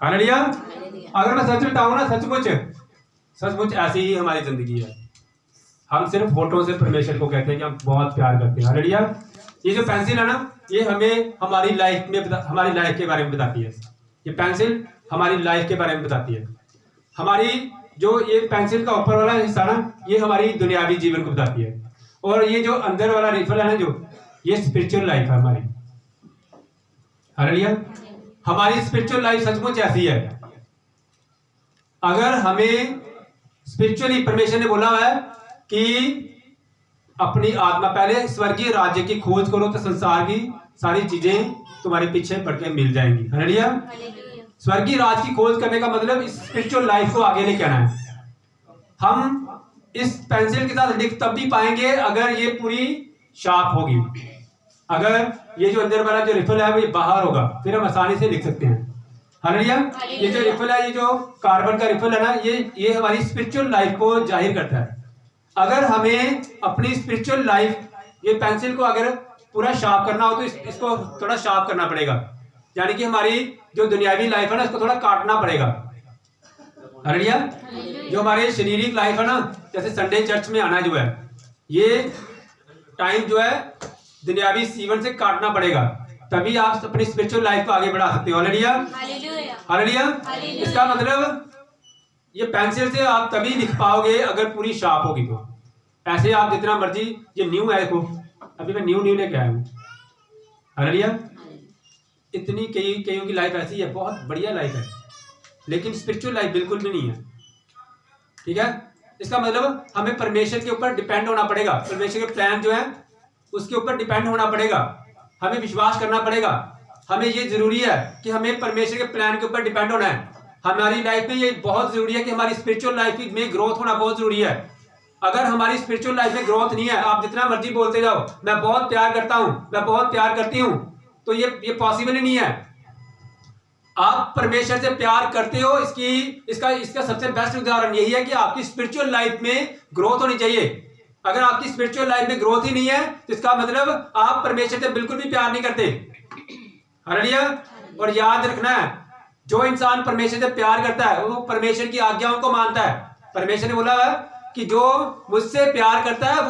Hallelujah. अगर मैं सच बताऊं ना, सचमुच ऐसी ही हमारी जिंदगी है। हम सिर्फ होठों से परमेश्वर को कहते हैं कि हम बहुत प्यार करते हैं। हालेलुया। ये जो पेंसिल है ना, ये हमें हमारी लाइफ के बारे में बताती है। ये पेंसिल हमारी लाइफ के बारे में बताती है। हमारी जो ये पेंसिल का ऊपर वाला हिस्सा ना, ये हमारी दुनियावी जीवन को बताती है। और ये जो अंदर वाला रिफल है ना, जो ये स्पिरिचुअल लाइफ है हमारी। हालेलुया। हमारी स्पिरिचुअल लाइफ सचमुच ऐसी है। अगर हमें स्पिरिचुअली परमेश्वर ने बोला है कि अपनी आत्मा पहले स्वर्गीय राज्य की खोज करो तो संसार की सारी चीजें तुम्हारे पीछे पड़ के मिल जाएंगी। हालेलुया। स्वर्गीय राज की खोज करने का मतलब इस स्पिरिचुअल लाइफ को आगे लेके आना है। हम इस पेंसिल के साथ लिख तब भी पाएंगे अगर ये पूरी शार्प होगी। अगर ये जो अंदर वाला जो रिफल है वो ये बाहर होगा, फिर हम आसानी से लिख सकते हैं। हालेलुया। ये जो रिफल है, ये जो कार्बन का रिफल है ना, ये हमारी स्पिरिचुअल लाइफ को जाहिर करता है। अगर हमें अपनी स्पिरिचुअल लाइफ, ये पेंसिल को अगर पूरा शार्प करना हो तो इसको थोड़ा शार्प करना पड़ेगा। यानी कि हमारी जो दुनियावी लाइफ है ना, इसको थोड़ा काटना पड़ेगा। हालेलुया। जो हमारे शारीरिक लाइफ है ना, जैसे संडे चर्च में आना जो है, ये टाइम जो है दुनियावी जीवन से काटना पड़ेगा, तभी आप अपनी स्पिरिचुअल लाइफ को आगे बढ़ा सकते हो। हालेलुया। हालेलुया। इसका मतलब ये पेंसिल से आप तभी लिख पाओगे अगर पूरी शार्प होगी तो। ऐसे आप जितना मर्जी, ये न्यू है, देखो अभी मैं न्यू लेके आया हूँ। हालेलुया। इतनी कईयों की लाइफ ऐसी है, बहुत बढ़िया लाइफ है, लेकिन स्पिरिचुअल लाइफ बिल्कुल भी नहीं है। ठीक है। इसका मतलब हमें परमेश्वर के ऊपर डिपेंड होना पड़ेगा। परमेश्वर के प्लान जो है उसके ऊपर डिपेंड होना पड़ेगा। हमें विश्वास करना पड़ेगा। हमें ये जरूरी है कि हमें परमेश्वर के प्लान के ऊपर डिपेंड होना है। हमारी लाइफ में ये बहुत जरूरी है कि हमारी स्पिरिचुअल लाइफ में ग्रोथ होना बहुत जरूरी है। अगर हमारी स्पिरिचुअल लाइफ में ग्रोथ नहीं है, आप जितना मर्जी बोलते जाओ मैं बहुत प्यार करता हूं, मैं बहुत प्यार करती हूं, तो ये पॉसिबल ही नहीं है। आप परमेश्वर से प्यार करते हो, इसका सबसे बेस्ट उदाहरण यही है कि आपकी स्पिरिचुअल लाइफ में ग्रोथ होनी चाहिए। अगर आपकी स्पिरिचुअल लाइफ में ग्रोथ ही नहीं है तो इसका मतलब आप परमेश्वर से बिल्कुल भी प्यार नहीं करते। हालेलुया। और याद रखना है, जो इंसान परमेश्वर से प्यार करता है वो परमेश्वर की आज्ञाओं को मानता है। परमेश्वर ने बोला है कि जो मुझसे प्यार करता है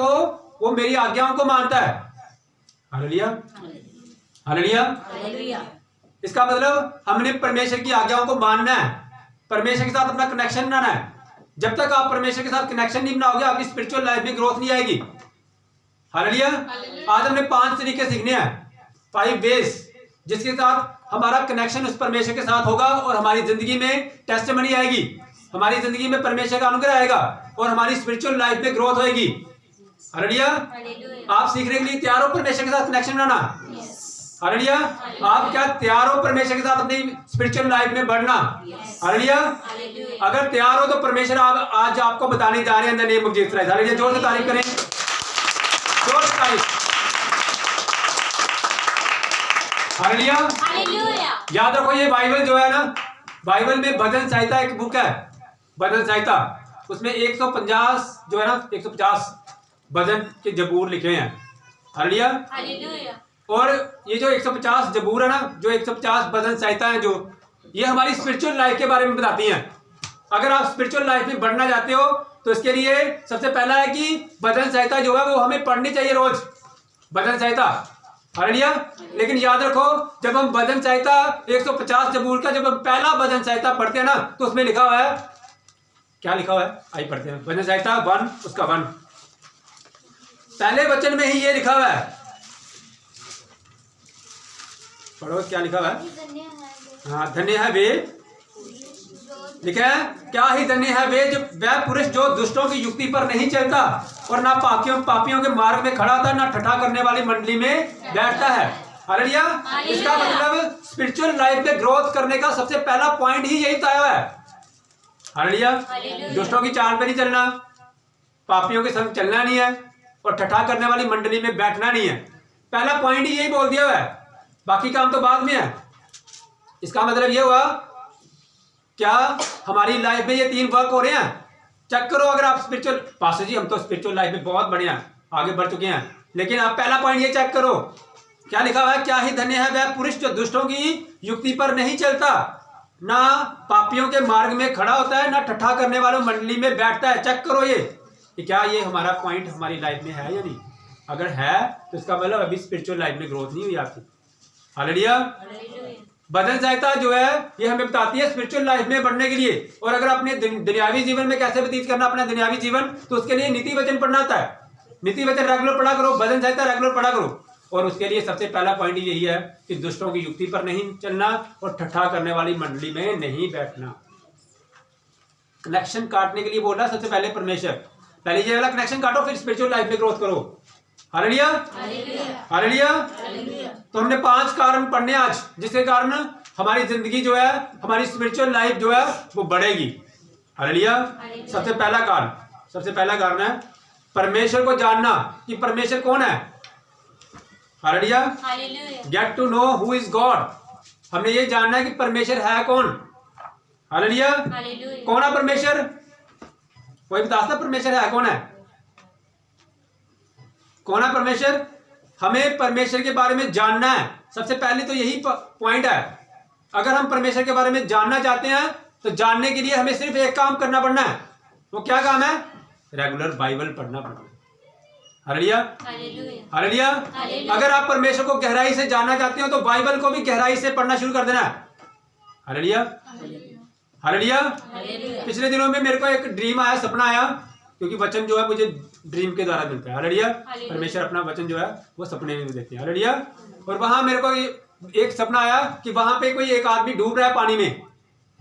वो मेरी आज्ञाओं को मानता है। हालेलुया। हालेलुया। इसका मतलब हमने परमेश्वर की आज्ञाओं को मानना है, परमेश्वर के साथ अपना कनेक्शन बनाना है। जब तक आप परमेश्वर के साथ कनेक्शन नहीं बनाओगे, आपकी स्पिरिचुअल लाइफ में ग्रोथ नहीं आएगी। हालेलुया। आज हमने 5 तरीके सीखने हैं, 5 वेज, जिसके साथ हमारा कनेक्शन उस परमेश्वर के साथ होगा और हमारी जिंदगी में टेस्टिमनी आएगी, हमारी जिंदगी में परमेश्वर का अनुग्रह आएगा और हमारी स्पिरिचुअल लाइफ में ग्रोथ होएगी। हालेलुया। आप सीखने के लिए तैयार हो परमेश्वर के साथ कनेक्शन बनाना? हालेलुया। आप क्या तैयार हो परमेश्वर के साथ अपनी स्पिरिचुअल लाइफ में बढ़ना? हालेलुया। अगर तैयार हो तो परमेश्वर आज आपको बताने जा रहे हैं इन the name of Jesus Christ. Hallelujah. जोर से तारीफ करें, जोर से तारीफ। हालेलुया। याद रखो, ये बाइबल जो है ना, बाइबल में भजन संहिता एक बुक है, भजन संहिता। उसमें 150 जो है ना, 150 भजन के जबूर लिखे हैं। हालेलुया। और ये जो 150 जबूर है ना, जो 150 भजन संहिता है, जो ये हमारी स्पिरिचुअल लाइफ के बारे में बताती हैं। अगर आप स्पिरिचुअल लाइफ में बढ़ना चाहते हो तो इसके लिए सबसे पहला है कि भजन संहिता जो है वो हमें पढ़नी चाहिए रोज, भजन संहिता। हालेलुया। लेकिन याद रखो, जब हम भजन संहिता 150 जबूर का जब हम पहला भजन संहिता पढ़ते हैं ना, तो उसमें लिखा हुआ है, क्या लिखा हुआ है, आइए पढ़ते हैं। भजन संहिता 1 उसका 1 पहले वचन में ही ये लिखा हुआ है, पढ़ो क्या लिखा हुआ है। हाँ, धन्य है वे, लिखा है क्या ही धन्य है वे जो वह पुरुष जो दुष्टों की युक्ति पर नहीं चलता और ना पापियों के मार्ग में खड़ा था, ना ठट्ठा करने वाली मंडली में बैठता है। हालेलुया। इसका मतलब स्पिरिचुअल लाइफ में ग्रोथ करने का सबसे पहला पॉइंट ही यही तय है। हालेलुया। दुष्टों की चाल पे नहीं चलना, पापियों के संग चलना नहीं है और ठट्ठा करने वाली मंडली में बैठना नहीं है। पहला पॉइंट ही यही बोल दिया हुआ है, बाकी काम तो बाद में है। इसका मतलब ये हुआ, क्या हमारी लाइफ में ये 3 वर्क हो रहे हैं? चेक करो। अगर आप स्पिरिचुअल, पास्टर जी हम तो स्पिरिचुअल लाइफ में बहुत बढ़िया आगे बढ़ चुके हैं, लेकिन आप पहला पॉइंट ये चेक करो, क्या लिखा हुआ है, क्या ही धन्य है वह पुरुष जो दुष्टों की युक्ति पर नहीं चलता ना पापियों के मार्ग में खड़ा होता है, ना ठट्ठा करने वालों मंडली में बैठता है। चेक करो ये कि क्या ये हमारा पॉइंट हमारी लाइफ में है या नहीं। अगर है तो इसका मतलब अभी स्पिरिचुअल लाइफ में ग्रोथ नहीं हुई आपकी। हालेलुया। भजन संहिता जो है ये हमें बताती है स्पिरिचुअल लाइफ में बढ़ने के लिए। और अगर अपने दुनियावी जीवन में कैसे व्यतीत करना अपना दुनियावी जीवन, तो उसके लिए नीति वचन पढ़ना होता है। नीति वचन रेगुलर पढ़ा करो, भजन संहिता रेगुलर पढ़ा करो। और उसके लिए सबसे पहला पॉइंट यही है कि दुष्टों की युक्ति पर नहीं चलना और ठट्ठा करने वाली मंडली में नहीं बैठना। कनेक्शन काटने के लिए बोल रहा सबसे पहले परमेश्वर। पहले ये वाला कनेक्शन काटो, फिर स्पिरिचुअल लाइफ में ग्रोथ करो। Hallelujah, hallelujah. तो हमने 5 कारण पढ़ने आज, जिसके कारण हमारी जिंदगी जो है, हमारी स्पिरिचुअल लाइफ जो है वो बढ़ेगी। हालेलुया। सबसे पहला कारण है परमेश्वर को जानना कि परमेश्वर कौन है। Hallelujah. Get to know who is God. हमने ये जानना है कि परमेश्वर है कौन। हालेलुया। कौन है परमेश्वर? कोई बता सकता परमेश्वर है कौन है? कौन है परमेश्वर? हमें परमेश्वर के बारे में जानना है। सबसे पहले तो यही पॉइंट है। अगर हम परमेश्वर के बारे में जानना चाहते हैं तो जानने के लिए हमें सिर्फ एक काम करना पड़ना है। वो क्या काम है? रेगुलर बाइबल पढ़ना पड़ना है। Hallelujah, hallelujah. अगर आप परमेश्वर को गहराई से जानना चाहते हो तो बाइबल को भी गहराई से पढ़ना शुरू कर देना है। Hallelujah, hallelujah. पिछले दिनों में मेरे को एक ड्रीम आया, सपना आया, क्योंकि वचन जो है मुझे ड्रीम के द्वारा मिलता है। हालेलुया। परमेश्वर अपना वचन जो है वो सपने में देते हैं। हालेलुया। और वहां मेरे को एक सपना आया कि वहां पे कोई एक आदमी डूब रहा है,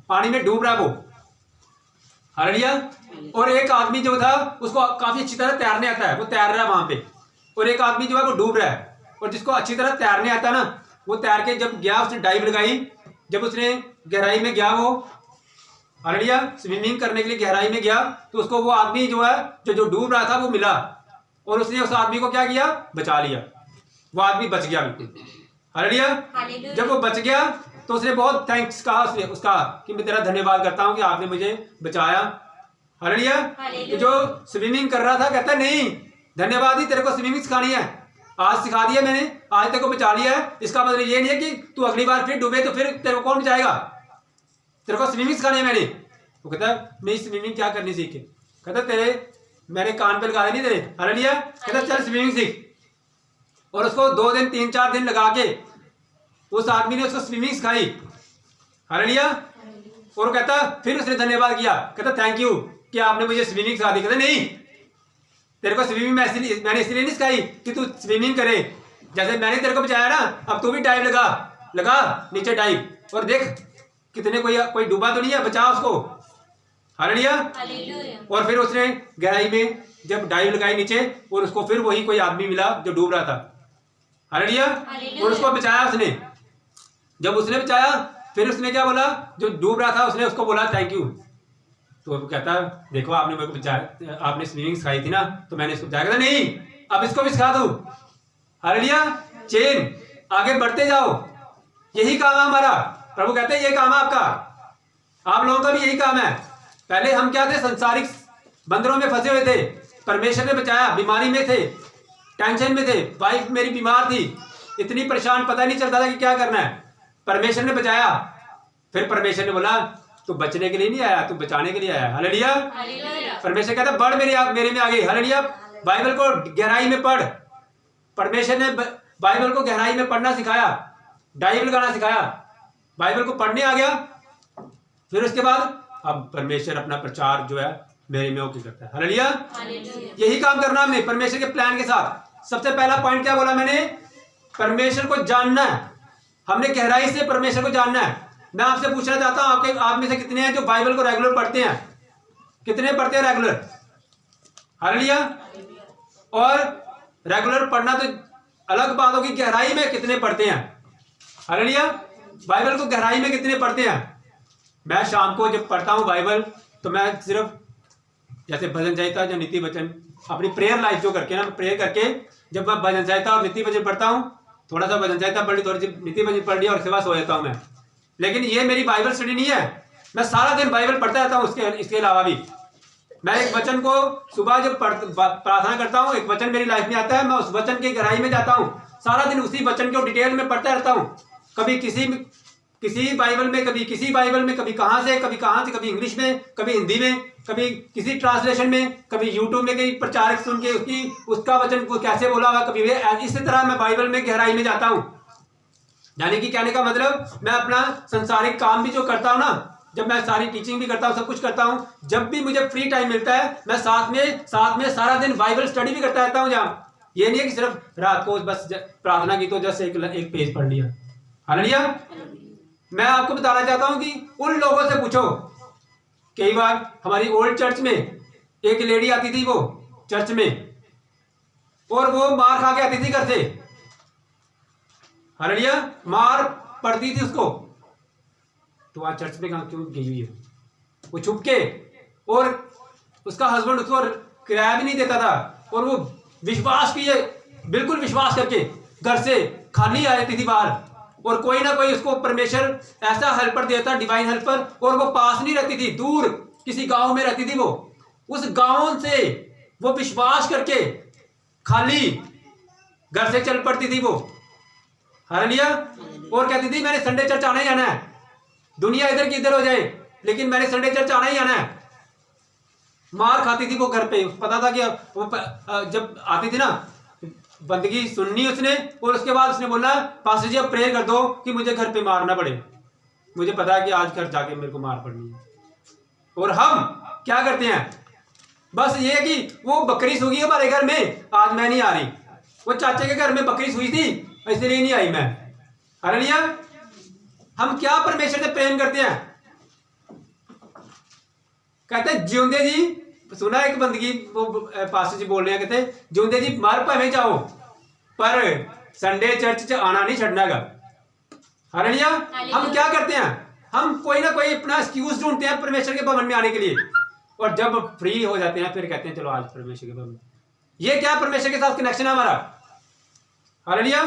पानी में डूब रहा है वो। हालेलुया। और एक आदमी जो था उसको काफी अच्छी तरह तैरने आता है, वो तैर रहा है वहां पे। और एक आदमी जो है वो डूब रहा है, और जिसको अच्छी तरह तैरने आता है ना, वो तैर के जब गया, उसने डाइव लगाई, जब उसने गहराई में गया, वो हालेलुया स्विमिंग करने के लिए गहराई में गया, तो उसको वो आदमी जो है जो डूब रहा था वो मिला, और उसने उस आदमी को क्या किया? बचा लिया। वो आदमी बच गया बिल्कुल। हालेलुया। जब वो बच गया तो उसने बहुत थैंक्स कहा उसका कि मैं तेरा धन्यवाद करता हूं कि आपने मुझे बचाया। हालेलुया। तो जो स्विमिंग कर रहा था कहता नहीं, धन्यवाद ही, तेरे को स्विमिंग सिखानी है, आज सिखा दिया मैंने, आज तेरे को बचा लिया है। इसका मतलब ये नहीं है कि तू अगली बार फिर डूबे तो फिर तेरे को कौन बचाएगा, तेरे को स्विमिंग सिखानी है मैंने। वो कहता नहीं, स्विमिंग क्या करनी सीखे। कहता तेरे मैंने कान पे लगा नहीं तेरे। हालेलुया। कहता चल स्विमिंग सीख। और उसको 2 दिन 3-4 दिन लगा के उस आदमी ने उसको स्विमिंग सिखाई। हालेलुया। और कहता फिर उसने धन्यवाद किया, कहता थैंक यू कि आपने मुझे स्विमिंग सिखा दी। कहता नहीं, तेरे को स्विमिंग मैंने इसलिए नहीं सिखाई कि तू स्विमिंग करे, जैसे मैंने तेरे को बचाया ना, अब तू भी डाइव लगा नीचे डाइव, और देख कितने कोई डूबा तो नहीं है, बचा उसको। हालेलुया। और फिर उसने गहराई में जब डाइव लगाई नीचे, और उसको फिर वही कोई आदमी मिला जो डूब रहा था। हालेलुया। और उसको बचाया उसने। जब उसने बचाया फिर उसने क्या बोला, जो डूब रहा था उसने उसको बोला थैंक यू। तो वो कहता देखो आपने मेरे को बचाया, आपने स्विमिंग सिखाई थी ना, तो मैंने इसको बचाया। कहता नहीं, अब इसको भी सिखा दूं। हालेलुया। चेन आगे बढ़ते जाओ, यही काम है हमारा। प्रभु कहते हैं ये काम है आपका, आप लोगों का भी यही काम है। पहले हम क्या थे? संसारिक बंदरों में फंसे हुए थे, परमेश्वर ने बचाया। बीमारी में थे, टेंशन में थे, वाइफ मेरी बीमार थी, इतनी परेशान, पता नहीं चलता था कि क्या करना है। परमेश्वर ने बचाया। फिर परमेश्वर ने बोला तू बचने के लिए नहीं आया, तू बचाने के लिए आया। हालेलुया। परमेश्वर कहता बढ़ मेरे में आगे। हालेलुया। बाइबल को गहराई में पढ़। परमेश्वर ने बाइबल को गहराई में पढ़ना सिखाया, डाइव लगाना सिखाया, बाइबल को पढ़ने आ गया। फिर उसके बाद अब परमेश्वर अपना प्रचार जो है मेरे में होकर करता है। हालेलुया। यही काम करना हमने परमेश्वर के प्लान के साथ। सबसे पहला पॉइंट क्या बोला मैंने? परमेश्वर को जानना है। हमने गहराई से परमेश्वर को जानना है। मैं आपसे पूछना चाहता हूं, आप में से कितने हैं जो बाइबल को रेगुलर पढ़ते हैं? कितने पढ़ते हैं रेगुलर? हालेलुया। और रेगुलर पढ़ना तो अलग बात होगी, गहराई में कितने पढ़ते हैं? हालेलुया। बाइबल को गहराई में कितने पढ़ते हैं? मैं शाम को जब पढ़ता हूं बाइबल, तो मैं सिर्फ जैसे भजन संहिता या नीति वचन, अपनी प्रेयर लाइफ जो करके ना, प्रेयर करके जब मैं भजन संहिता और नीति वचन पढ़ता हूं, थोड़ा सा भजन संहिता पढ़ ली, थोड़ी सी नीति वचन पढ़ लिया और उसके बाद सो जाता हूं मैं। लेकिन ये मेरी बाइबल स्टडी नहीं है। मैं सारा दिन बाइबल पढ़ता रहता हूँ। इसके अलावा भी मैं एक वचन को सुबह जब प्रार्थना करता हूँ, एक वचन मेरी लाइफ में आता है, मैं उस वचन की गहराई में जाता हूँ, सारा दिन उसी वचन को डिटेल में पढ़ता रहता हूँ। कभी किसी किसी बाइबल में, कभी किसी बाइबल में, कभी कहाँ से, कभी इंग्लिश में, कभी हिंदी में, कभी किसी ट्रांसलेशन में, कभी यूट्यूब में कहीं प्रचारक सुन के उसका वचन को कैसे बोला हुआ, कभी इसी तरह मैं बाइबल में गहराई में जाता हूँ। यानी कि कहने का मतलब मैं अपना संसारिक काम भी जो करता हूँ ना, जब मैं सारी टीचिंग भी करता हूँ, सब कुछ करता हूँ, जब भी मुझे फ्री टाइम मिलता है मैं साथ में सारा दिन बाइबल स्टडी भी करता रहता हूँ। जहाँ ये नहीं है कि सिर्फ रात को बस प्रार्थना की तो जस्ट एक पेज पढ़ लिया। हालेलुया। मैं आपको बताना चाहता हूँ कि उन लोगों से पूछो। कई बार हमारी ओल्ड चर्च में एक लेडी आती थी, वो चर्च में, और वो मार खा के आती थी घर से। हालेलुया। मार पड़ती थी उसको, तो आज चर्च में क्यों गई हुई है? वो छुप के, और उसका हस्बैंड उसको किराया भी नहीं देता था, और वो विश्वास किए, बिल्कुल विश्वास करके घर से खाली आ जाती थी बाहर, और कोई ना कोई उसको परमेश्वर ऐसा हेल्पर देता, डिवाइन हेल्पर, और वो पास नहीं रहती थी, दूर किसी गांव में रहती थी। वो उस गांव से वो विश्वास करके खाली घर से चल पड़ती थी वो। हालेलुया। और कहती थी मैंने संडे चर्च आना ही आना है, दुनिया इधर की इधर हो जाए, लेकिन मैंने संडे चर्च आना ही आना है। मार खाती थी वो घर पे, पता था कि वो जब आती थी ना, बंदगी सुननी उसने, और उसके बाद उसने बोला पास्टर जी अब प्रेयर कर दो कि मुझे घर पे मारना पड़े, मुझे पता है कि आज घर जाके मेरे को मार पड़नी है। और हम क्या करते हैं, बस ये कि वो बकरी सूगी हमारे घर में, आज मैं नहीं आ रही, वो चाचे के घर में बकरी सूई थी इसलिए नहीं आई मैं। हालेलुया। हम क्या परमेश्वर से प्रेम करते हैं? कहते हैं जिਉਂਦੇ जी, सुना एक बंदगी, वो पास्टर जी बोल रहे हैं, कहते जिਉਂਦੇ जी मर भावें जाओ पर संडे चर्च च आना नहीं छड़नागा। हालेलुया। हम क्या करते हैं, हम कोई ना कोई अपना एक्सक्यूज ढूंढते हैं परमेश्वर के भवन में आने के लिए, और जब फ्री हो जाते हैं फिर कहते हैं चलो आज परमेश्वर के भवन। ये क्या परमेश्वर के साथ कनेक्शन है हमारा? हालेलुया।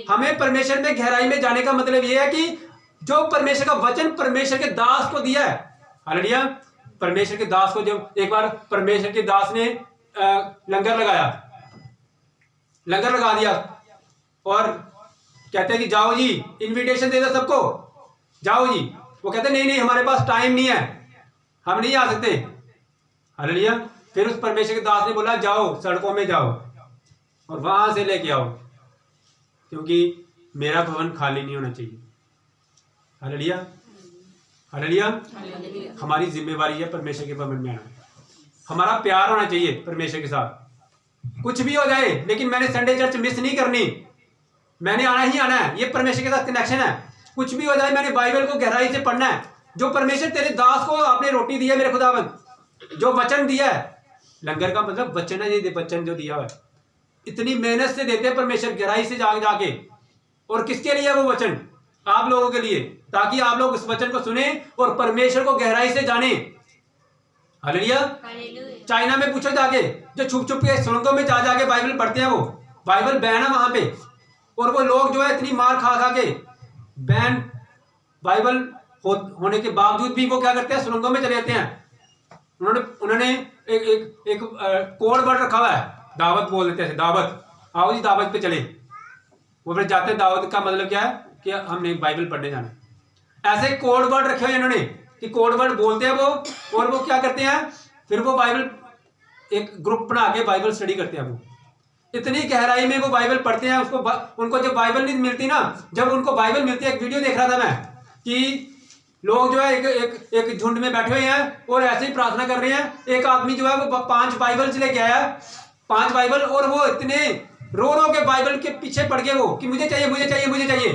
हमें परमेश्वर में गहराई में जाने का मतलब यह है कि जो परमेश्वर का वचन परमेश्वर के दास को दिया है। हालेलुया। परमेश्वर के दास को, जब एक बार परमेश्वर के दास ने लंगर लगा दिया, और कहते हैं कि जाओ जी, इनविटेशन दे दो सबको, जाओ जी। वो कहते नहीं नहीं हमारे पास टाइम नहीं है, हम नहीं आ सकते। हालेलुया। फिर उस परमेश्वर के दास ने बोला जाओ सड़कों में जाओ और वहां से लेके आओ, क्योंकि मेरा भवन खाली नहीं होना चाहिए। हालेलुया। हालेलुया। हमारी जिम्मेवारी है परमेश्वर के भवन में आना, हमारा प्यार होना चाहिए परमेश्वर के साथ। कुछ भी हो जाए लेकिन मैंने संडे चर्च मिस नहीं करनी, मैंने आना ही आना है, ये परमेश्वर के साथ कनेक्शन है। कुछ भी हो जाए मैंने बाइबल को गहराई से पढ़ना है। जो परमेश्वर तेरे दास को आपने रोटी दी है मेरे खुदावन, जो वचन दिया है, लंगर का मतलब वचन है, ये वचन जो दिया है इतनी मेहनत से देते हैं परमेश्वर, गहराई से जाके। और किसके लिए वो वचन? आप लोगों के लिए, ताकि आप लोग उस वचन को सुने और परमेश्वर को गहराई से जाने। हालेलुया। चाइना में पूछो जाके, जो छुप छुप के सुरंगों में जाके बाइबल पढ़ते हैं, वो बाइबल बैन है वहां पे, और वो लोग जो है इतनी मार खा के बैन बाइबल होने के बावजूद भी वो क्या करते हैं, सुरंगों में चले जाते हैं। उन्होंने एक कोड वर्ड रखा हुआ है, दावत बोल देते हैं, दावत, आओ जी दावत पे चले। वो फिर जाते हैं, दावत का मतलब क्या है कि हमने बाइबल पढ़ने जाना। ऐसे कोड वर्ड रखे हुए इन्होंने कि कोड वर्ड बोलते हैं वो, और वो क्या करते हैं, फिर वो बाइबल एक ग्रुप बना के बाइबल स्टडी करते हैं। वो इतनी गहराई में वो बाइबल पढ़ते हैं। उनको जब बाइबल नहीं मिलती ना, जब उनको बाइबल मिलती है, एक वीडियो देख रहा था मैं कि लोग जो है एक झुंड में बैठे हुए हैं और ऐसे ही प्रार्थना कर रहे हैं। एक आदमी जो है वो 5 बाइबल लेके आया, 5 बाइबल, और वो इतने रो के बाइबल के पीछे पड़ गए वो कि मुझे चाहिए मुझे चाहिए मुझे चाहिए।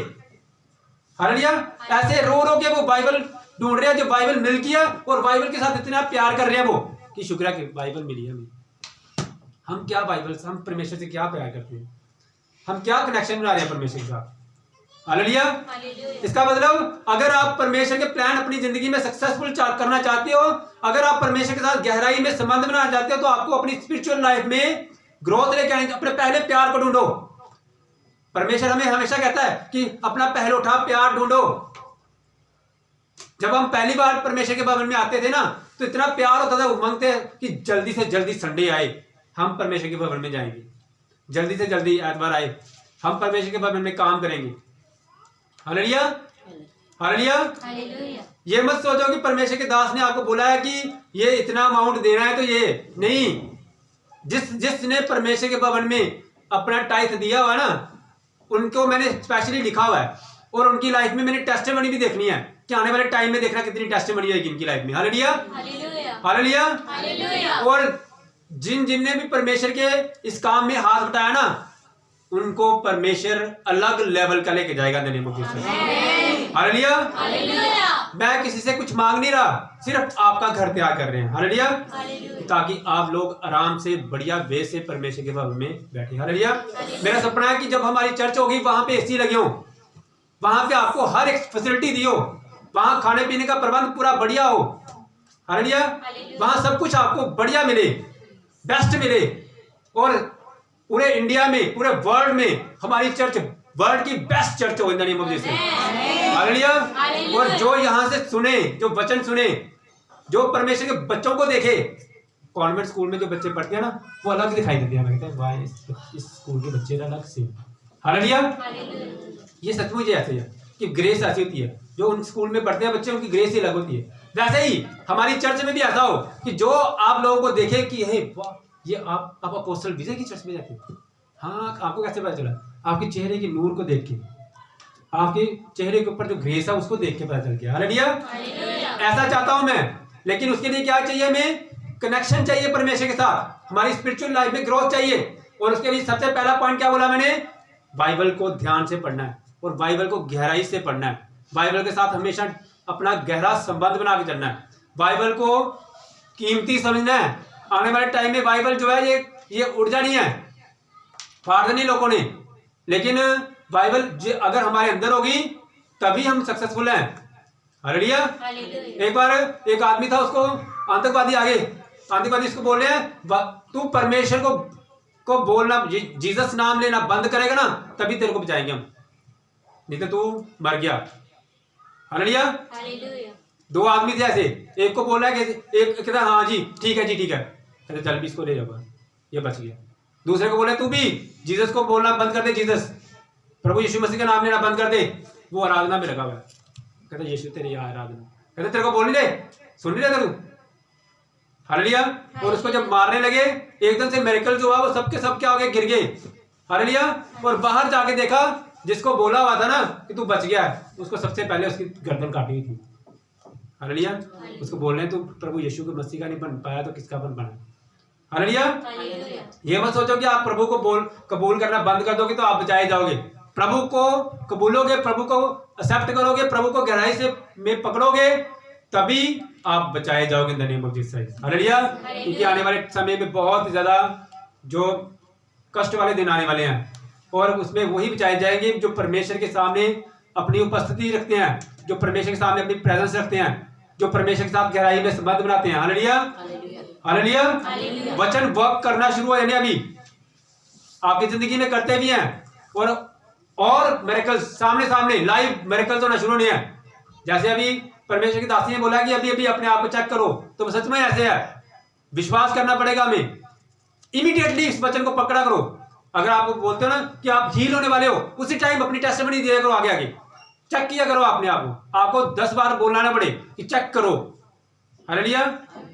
हालेलुया। ऐसे रो के वो बाइबल ढूंढ रहे हैं, जो बाइबल मिल गया, और बाइबल के साथ इतना प्यार कर रहे हैं वो कि शुक्र है कि बाइबल मिली है हमें। हम क्या बाइबल से, हम परमेश्वर से क्या प्यार करते हैं, हम क्या कनेक्शन बना रहे हैं परमेश्वर के साथ। हालेलुया। इसका मतलब अगर आप परमेश्वर के प्लान अपनी जिंदगी में सक्सेसफुल करना चाहते हो, अगर आप परमेश्वर के साथ गहराई में संबंध बनाना चाहते हो, तो आपको अपनी स्पिरिचुअल लाइफ में ग्रोथ लेके आनी। अपने पहले प्यार को ढूंढो। परमेश्वर हमें हमेशा कहता है कि अपना पहलोठा प्यार ढूंढो। जब हम पहली बार परमेश्वर के भवन में आते थे ना, तो इतना प्यार होता था, वो मांगते कि जल्दी से जल्दी संडे आए, हम परमेश्वर के भवन में जाएंगे, जल्दी से जल्दी एतवार आए, हम परमेश्वर के भवन में काम करेंगे। हालेलुया। हालेलुया। ये मत सोचो कि परमेश्वर के दास ने आपको बोला है कि ये इतना अमाउंट देना है तो ये नहीं। जिसने परमेश्वर के भवन में अपना टाइथ दिया हुआ ना, उनको मैंने स्पेशली लिखा हुआ है और उनकी लाइफ में मैंने टेस्टिमनी भी देखनी है कि आने वाले टाइम में देखना कितनी टेस्टिमनी आएगी इनकी लाइफ में। Hallelujah, hallelujah. और जिनने भी परमेश्वर के इस काम में हाथ उठाया ना, उनको परमेश्वर अलग लेवल का लेके जाएगा। हालेलुया। मैं किसी से कुछ मांग नहीं रहा, सिर्फ आपका घर तैयार कर रहे हैं। हालेलुया, ताकि आप लोग आराम से बढ़िया वे से परमेश्वर के भवन में बैठे। हालेलुया। मेरा सपना है कि जब हमारी चर्च होगी वहां पे एसी लगे हो, वहां पे आपको हर एक फैसिलिटी दी हो, वहां खाने पीने का प्रबंध पूरा बढ़िया हो। हालेलुया। वहां सब कुछ आपको बढ़िया मिले, बेस्ट मिले, और पूरे इंडिया में, पूरे वर्ल्ड में हमारी चर्च वर्ल्ड की बेस्ट चर्च हो इन the name of Jesus. Hallelujah. और जो यहाँ से सुने, जो वचन सुने, जो परमेश्वर के बच्चों को देखे। कॉन्वेंट स्कूल में जो बच्चे पढ़ते हैं ना, वो अलग दिखाई देते हैं। कहते हैं वाह, इस स्कूल के बच्चे अलग से। हालेलुया। ये सचमुच ऐसे है कि ग्रेस ऐसी होती है, जो उन स्कूल में पढ़ते हैं बच्चे, उनकी ग्रेस ही अलग होती है। वैसे ही हमारी चर्च में भी ऐसा हो कि जो आप लोगों को देखे कि हे वाह, ये आप अपोस्टल विजय की चर्च में जाते हैं। हाँ, आपको कैसे पता चला? आपके चेहरे की नूर को देख के, आपके चेहरे के ऊपर जो ग्रेस है उसको देख के पता चल गया। हालेलुया। ऐसा चाहता हूं मैं, लेकिन उसके लिए क्या चाहिए? हमें कनेक्शन चाहिए परमेश्वर के साथ, हमारी स्पिरिचुअल लाइफ में ग्रोथ चाहिए। और उसके लिए सबसे पहला पॉइंट क्या बोला मैंने? बाइबल को ध्यान से पढ़ना है और बाइबल को गहराई से पढ़ना है। बाइबल के साथ हमेशा अपना गहरा संबंध बना के चलना है। बाइबल को कीमती समझना है। आने वाले टाइम में बाइबल जो है ये उड़ जानी है, फाड़ देनी लोगों ने, लेकिन बाइबल अगर हमारे अंदर होगी तभी हम सक्सेसफुल हैं। हालेलुया। एक बार एक आदमी था, उसको आतंकवादी आगे, आतंकवादी इसको बोल रहे हैं तू परमेश्वर को बोलना, जीसस नाम लेना बंद करेगा ना, तभी तेरे को बचाएंगे हम, नहीं तो तू मर गया। हालेलुया। दो आदमी थे ऐसे, एक को बोल रहा है कि एक कहता हाँ जी ठीक है जी ठीक है, कहते चल भी इसको ले जाओ, ये बच गया। दूसरे को बोले तू भी जीसस को बोलना बंद कर दे, जीसस प्रभु यीशु मसीह का नाम लेना बंद कर दे। वो आराधना में लगा हुआ है, कहते यीशु तेरी आराधना, कहते तेरे को बोलने दे, सुन नहीं रहा तू। हालेलुया। और उसको जब मारने लगे, एकदम से मिरेकल जो हुआ वो सबके सब क्या हो गए? गिर गए। हालेलुया। और बाहर जाके देखा, जिसको बोला हुआ था ना कि तू बच गया है, उसको सबसे पहले उसकी गर्दन काटी हुई थी। हालेलुया। उसको बोल रहे हैं तू प्रभु यीशु के मसीह का नहीं बन पाया तो किसका बना? हालेलुया। ये मत सोचो कि आप प्रभु को कबूल करना बंद कर दोगे तो आप बचाए जाओगे। प्रभु को कबूलोगे, प्रभु को एक्सेप्ट करोगे, प्रभु को गहराई से में पकड़ोगे, तभी आप बचाए जाओगे इन the name of Jesus. Hallelujah. क्योंकि आने वाले समय में बहुत ज्यादा जो कष्ट वाले दिन आने वाले हैं, और उसमें वही बचाए जाएंगे जो परमेश्वर के सामने अपनी उपस्थिति रखते हैं, जो परमेश्वर के सामने अपनी प्रेजेंस रखते हैं, जो परमेश्वर के साथ गहराई में संबंध बनाते हैं। हालेलुया। हालेलुया। वचन वर्क करना शुरू हो जाने अभी आपकी जिंदगी में करते भी हैं, और मिरेकल्स सामने सामने लाइव मिरेकल्स होना शुरू होने हैं। जैसे अभी परमेश्वर की दासी ने बोला कि अभी अभी अपने आप को चेक करो, तो सच में ऐसे है, विश्वास करना पड़ेगा हमें। इमीडिएटली इस वचन को पकड़ा करो। अगर आप बोलते हो ना कि आप हील होने वाले हो, उसी टाइम अपनी टेस्टिमनी दिया करो, आगे आगे चेक किया करो अपने आप को। आपको 10 बार बोलना ना पड़े कि चेक करो। हालेलुया।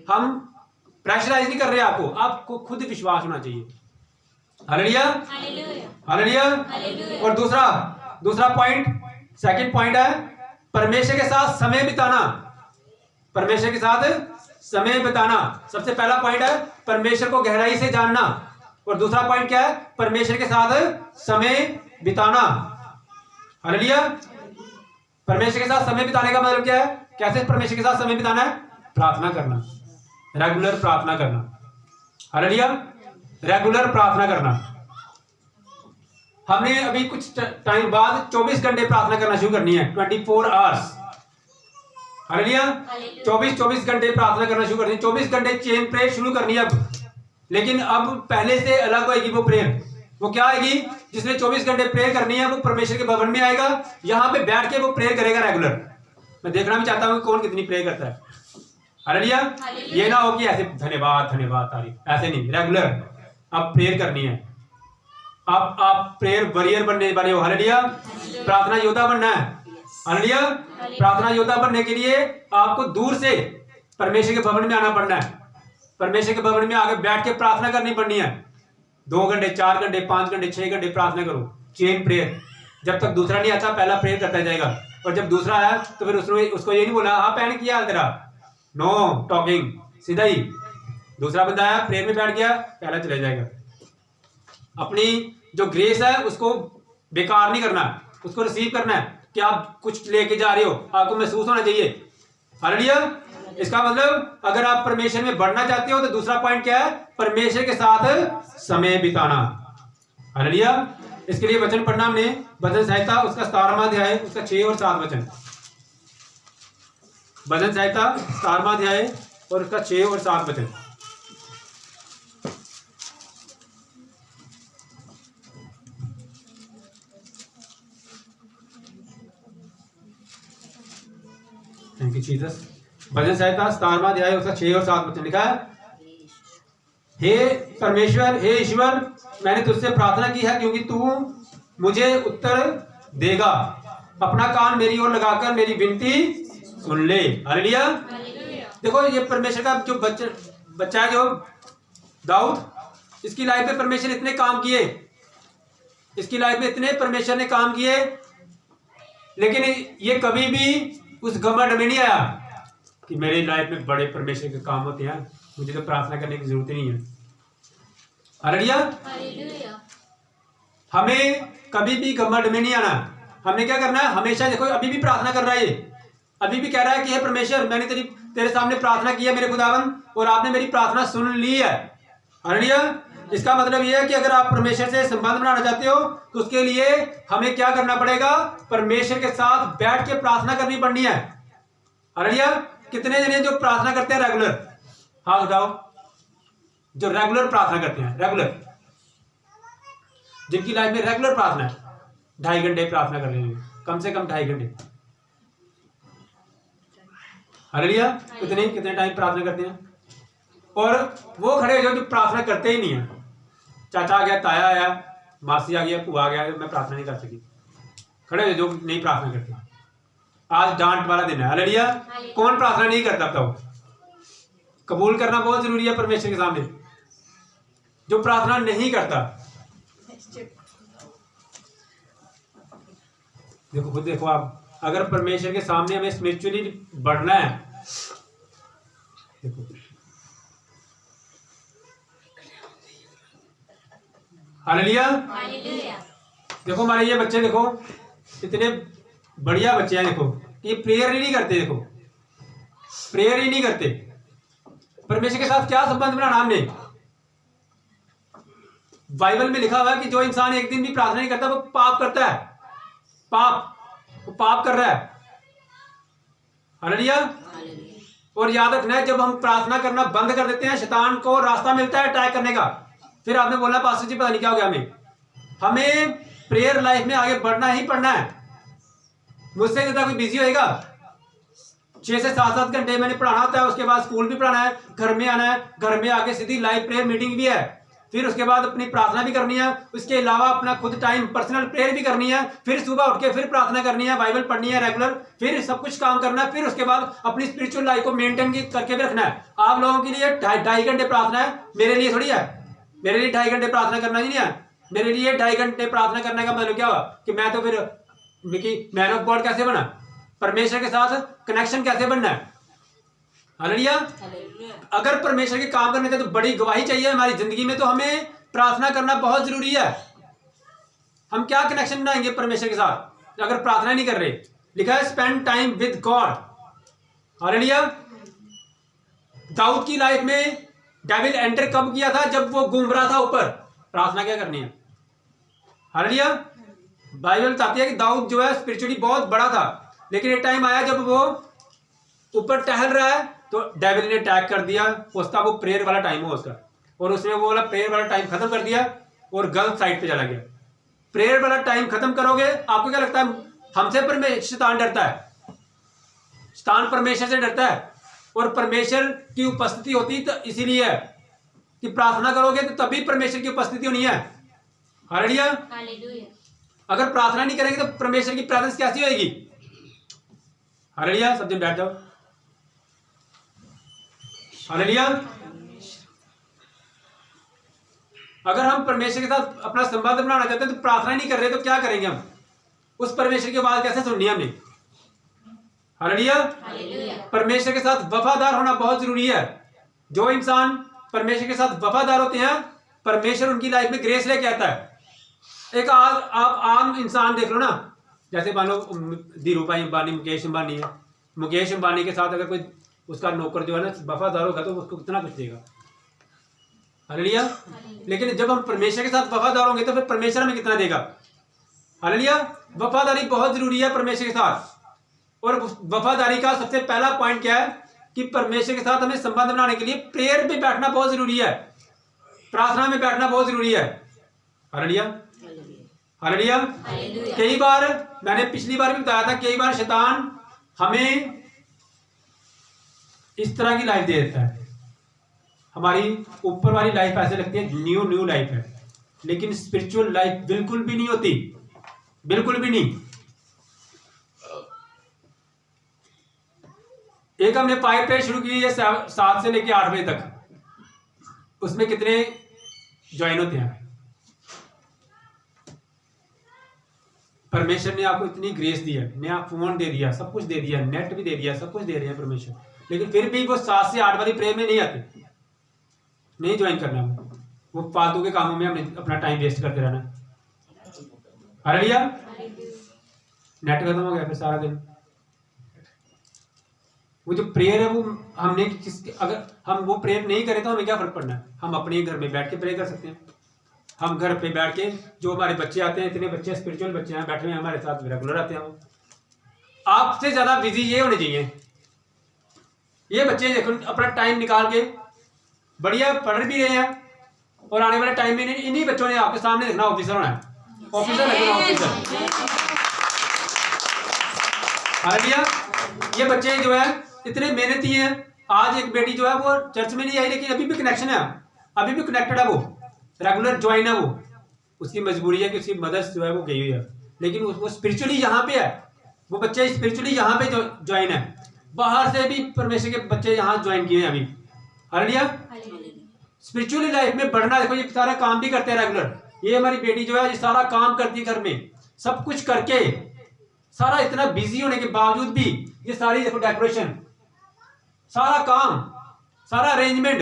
हम प्रेशराइज नहीं कर रहे आपको खुद विश्वास होना चाहिए। हालेलुया। हालेलुया। और दूसरा पॉइंट, सेकंड पॉइंट है परमेश्वर के साथ समय बिताना। परमेश्वर के साथ समय बिताना सबसे पहला पॉइंट है, परमेश्वर को गहराई से जानना। और दूसरा पॉइंट क्या है? परमेश्वर के साथ समय बिताना। हालेलुया। परमेश्वर के साथ समय बिताने का मतलब क्या है? कैसे परमेश्वर के साथ समय बिताना है? प्रार्थना करना, रेगुलर प्रार्थना करना। हालेलुया। रेगुलर प्रार्थना करना। हमने अभी कुछ टाइम बाद 24 घंटे प्रार्थना करना शुरू करनी है, 24 आवर्स। हालेलुया। 24 घंटे प्रार्थना करना शुरू करनी है, 24 घंटे चेन प्रेयर शुरू करनी है अब। लेकिन अब पहले से अलग होगी वो प्रेयर। वो क्या आएगी? जिसने 24 घंटे प्रेयर करनी है वो परमेश्वर के भवन में आएगा, यहाँ पे बैठ के वो प्रेयर करेगा रेगुलर। मैं देखना भी चाहता हूँ कौन कितनी प्रेयर करता है। हालेलुया। ये ना हो कि ऐसे धन्यवाद धन्यवाद तारीफ, ऐसे नहीं, रेगुलर अब प्रेयर करनी है। आप प्रेयर वॉरियर बनने वाले हो। हालेलुया। प्रार्थना योद्धा बनना है। हालेलुया। प्रार्थना योद्धा बनने के लिए आपको दूर से परमेश्वर के भवन में आना पड़ना है। परमेश्वर के भवन में आगे बैठ के प्रार्थना करनी पड़नी है। 2 घंटे, 4 घंटे, 5 घंटे, 6 घंटे प्रार्थना करो, चेन प्रेयर। जब तक दूसरा नहीं आता पहला प्रेयर करता जाएगा, और जब दूसरा आया तो फिर उसको ये नहीं बोला हाँ पैन किया हाल तेरा, नो टॉकिंग, सीधा ही दूसरा बंदा आया प्रेयर में बैठ गया, पहला चला जाएगा। अपनी जो ग्रेस है उसको बेकार नहीं करना, उसको रिसीव करना है कि आप कुछ लेके जा रहे हो, आपको महसूस होना चाहिए। हालेलुया। इसका मतलब अगर आप परमेश्वर में बढ़ना चाहते हो तो दूसरा पॉइंट क्या है, परमेश्वर के साथ समय बिताना। हालेलुया। इसके लिए वचन पढ़ना हमने, भजन संहिता उसका 17वां अध्याय उसका 6 और 7 वचन। भजन संहिता 17वां अध्याय और उसका 6 और 7 वचन। Thank you Jesus. भजन संहिता 17वां अध्याय उसका 6 और 7 वचन लिखा है, हे परमेश्वर, हे ईश्वर, मैंने तुझसे प्रार्थना की है क्योंकि तू मुझे उत्तर देगा। अपना कान मेरी ओर लगाकर मेरी विनती सुन ले। हालेलुया। देखो ये परमेश्वर का जो बच्चा है, जो दाऊद, इसकी लाइफ में परमेश्वर इतने काम किए, इसकी लाइफ में इतने परमेश्वर ने काम किए, लेकिन ये कभी भी उस घमंड में नहीं आया कि मेरी लाइफ में बड़े परमेश्वर के काम होते हैं, मुझे तो प्रार्थना करने की जरूरत नहीं है। हालेलुया। हमें कभी भी घमंड में नहीं आना। हमने क्या करना है, हमेशा देखो अभी भी प्रार्थना कर रहा है, ये अभी भी कह रहा है कि हे परमेश्वर, मैंने तेरे सामने प्रार्थना की है मेरे खुदावन, और आपने मेरी प्रार्थना सुन ली है। हालेलुया। इसका मतलब यह है कि अगर आप परमेश्वर से संबंध बनाना चाहते हो तो उसके लिए हमें क्या करना पड़ेगा, परमेश्वर के साथ बैठ के प्रार्थना करनी पड़नी है। हालेलुया। कितने जने जो प्रार्थना करते हैं रेगुलर, हाँ बताओ, जो रेगुलर प्रार्थना करते हैं, रेगुलर, जिनकी लाइफ में रेगुलर प्रार्थना है, 2.5 घंटे प्रार्थना कर लेंगे, कम से कम 2.5 घंटे। हालेलुया। कितने टाइम प्रार्थना करते हैं। और वो खड़े हो जो प्रार्थना करते ही नहीं है, चाचा आ गया, ताया आया, मासी आ गया, बुआ आ गया, मैं प्रार्थना नहीं कर सकी, खड़े हो जो नहीं प्रार्थना करते। आज डांट वाला दिन है। हालेलुया। कौन प्रार्थना नहीं करता बताओ। कबूल करना बहुत जरूरी है परमेश्वर के सामने। जो प्रार्थना नहीं करता, देखो खुद देखो आप, अगर परमेश्वर के सामने हमें स्पिरिचुअली बढ़ना है, देखो हालेलुया। देखो हमारे ये बच्चे देखो इतने बढ़िया बच्चे हैं, देखो ये प्रेयर ही नहीं करते, देखो प्रेयर ही नहीं करते। परमेश्वर के साथ क्या संबंध बनाना हमने। बाइबल में लिखा हुआ है कि जो इंसान एक दिन भी प्रार्थना नहीं करता वो पाप करता है, वो पाप कर रहा है। हालेलुया। और याद रखना है, जब हम प्रार्थना करना बंद कर देते हैं, शैतान को रास्ता मिलता है अटैक करने का। फिर आपने बोला पास्टर जी पता नहीं क्या हो गया, हमें प्रेयर लाइफ में आगे बढ़ना ही पड़ना है। मुझसे ज्यादा कोई बिजी होएगा, 6 से 7 घंटे मैंने पढ़ाना होता है, उसके बाद स्कूल भी पढ़ाना है, घर में आना है, घर में आके सीधी लाइव प्रेयर मीटिंग भी है, फिर उसके बाद अपनी प्रार्थना भी करनी है, उसके अलावा अपना खुद टाइम पर्सनल प्रेयर भी करनी है, फिर सुबह उठ के फिर प्रार्थना करनी है, बाइबल पढ़नी है रेगुलर, फिर सब कुछ काम करना है, फिर उसके बाद अपनी स्पिरिचुअल लाइफ को मेंटेन करके भी रखना है। आप लोगों के लिए 2.5 घंटे प्रार्थना है, मेरे लिए थोड़ी है। मेरे लिए 2.5 घंटे प्रार्थना करना ही नहीं है। मेरे लिए 2.5 घंटे प्रार्थना करने का मतलब क्या हुआ कि मैं तो फिर मैन ऑफ गॉड कैसे बना, परमेश्वर के साथ कनेक्शन कैसे बनना है। हालेलुया। अगर परमेश्वर के काम करने के तो बड़ी गवाही चाहिए हमारी जिंदगी में, तो हमें प्रार्थना करना बहुत जरूरी है। हम क्या कनेक्शन बनाएंगे परमेश्वर के साथ अगर प्रार्थना नहीं कर रहे। लिखा है spend time with God. Hallelujah. Daud की लाइफ में डेविल एंटर कब किया था, जब वो घूम रहा था ऊपर। प्रार्थना क्या करनी है। हालेलुया। बाइबल बताती है कि दाऊद जो है स्पिरिचुअली बहुत बड़ा था, लेकिन एक टाइम आया जब वो ऊपर टहल रहा है तो डेविल ने अटैक कर दिया। उसका वो प्रेयर वाला टाइम हो उसका, और उसने वो वाला प्रेयर वाला टाइम खत्म कर दिया और गलत साइड पे चला गया। प्रेयर वाला टाइम खत्म करोगे, आपको क्या लगता है हमसे परमेश्वर शैतान डरता है? शैतान परमेश्वर से डरता है, और परमेश्वर की उपस्थिति होती तो इसीलिए है कि प्रार्थना करोगे तो तभी परमेश्वर की उपस्थिति होनी है। हालेलुया। अगर प्रार्थना नहीं करेंगे तो परमेश्वर की प्रेजेंस कैसी होगी? हालेलुया, सब जन बैठ जाओ। हालेलुया। अगर हम परमेश्वर के साथ अपना संबंध बनाना चाहते हैं तो प्रार्थना नहीं कर रहे तो क्या करेंगे हम? उस परमेश्वर की बात कैसे सुननी है हमने? हालेलुया। परमेश्वर के साथ वफादार होना बहुत जरूरी है। जो इंसान परमेश्वर के साथ वफादार होते हैं, परमेश्वर उनकी लाइफ में ग्रेस लेके आता है। एक आप आम इंसान देख लो ना, जैसे मान लो धीरू भाई अंबानी, मुकेश अंबानी है। मुकेश अंबानी के साथ अगर कोई उसका नौकर जो है ना वफादार होगा तो उसको कितना कुछ देगा। हालेलुया। लेकिन जब हम परमेश्वर के साथ वफादार होंगे तो फिर परमेश्वर हमें कितना देगा। हालेलुया। वफादारी बहुत जरूरी है परमेश्वर के साथ। और वफादारी का सबसे पहला पॉइंट क्या है कि परमेश्वर के साथ हमें संबंध बनाने के लिए प्रेयर में बैठना बहुत जरूरी है, प्रार्थना में बैठना बहुत जरूरी है। हालेलुया। हालेलुया। कई बार मैंने पिछली बार भी बताया था, कई बार शैतान हमें इस तरह की लाइफ दे देता है। हमारी ऊपर वाली लाइफ ऐसे लगती है न्यू लाइफ है, लेकिन स्पिरिचुअल लाइफ बिल्कुल भी नहीं होती, बिल्कुल भी नहीं। एक हमने 5 पे शुरू की है 7 से लेके 8 बजे तक। उसमें कितने ज्वाइन होते हैं? परमेश्वर ने आपको इतनी ग्रेस दी है, नया फोन दे दिया, सब कुछ दे दिया, नेट भी दे दिया, सब कुछ दे रहे हैं परमेश्वर, लेकिन फिर भी वो 7 से 8 वाली प्रेयर में नहीं आते, नहीं ज्वाइन करना। वो फालतू के कामों में हमने अपना टाइम वेस्ट करते रहना। हालेलुया। नेट खत्म हो गया फिर सारा दिन। वो जो प्रेयर है वो हमने अगर हम वो प्रेयर नहीं करें तो हमें क्या फर्क पड़ना है? हम अपने घर में बैठ के प्रे कर सकते हैं। हम घर पे बैठ के, जो हमारे बच्चे आते हैं, इतने बच्चे स्पिरिचुअल बच्चे हैं बैठे हुए हैं हमारे साथ, रेगुलर आते हैं। वो आपसे ज्यादा बिजी ये होने चाहिए। ये बच्चे देखो अपना टाइम निकाल के बढ़िया पढ़ भी रहे हैं, और आने वाले टाइम में इन्हीं बच्चों ने आपके सामने देखना ऑफिसर होना है, ऑफिसर लगना ऑफिसर। हालेलुया। ये बच्चे जो है इतने मेहनती हैं। आज एक बेटी जो है वो चर्च में नहीं आई, लेकिन अभी भी कनेक्शन है, अभी भी कनेक्टेड है, वो रेगुलर ज्वाइन है। वो उसकी मजबूरी है कि उसकी मदर्स जो है वो गई हुई है, लेकिन वो स्पिरिचुअली यहाँ पे है। वो बच्चे स्पिरिचुअली यहाँ पे ज्वाइन है। बाहर से भी परमेश्वर के बच्चे यहाँ ज्वाइन किए हैं अभी। हालेलुया। स्पिरिचुअली लाइफ में बढ़ना, देखो ये सारा काम भी करते हैं रेगुलर। ये हमारी बेटी जो है ये सारा काम करती है घर में, सब कुछ करके, सारा इतना बिजी होने के बावजूद भी ये सारी देखो डेकोरेशन, सारा काम, सारा अरेंजमेंट,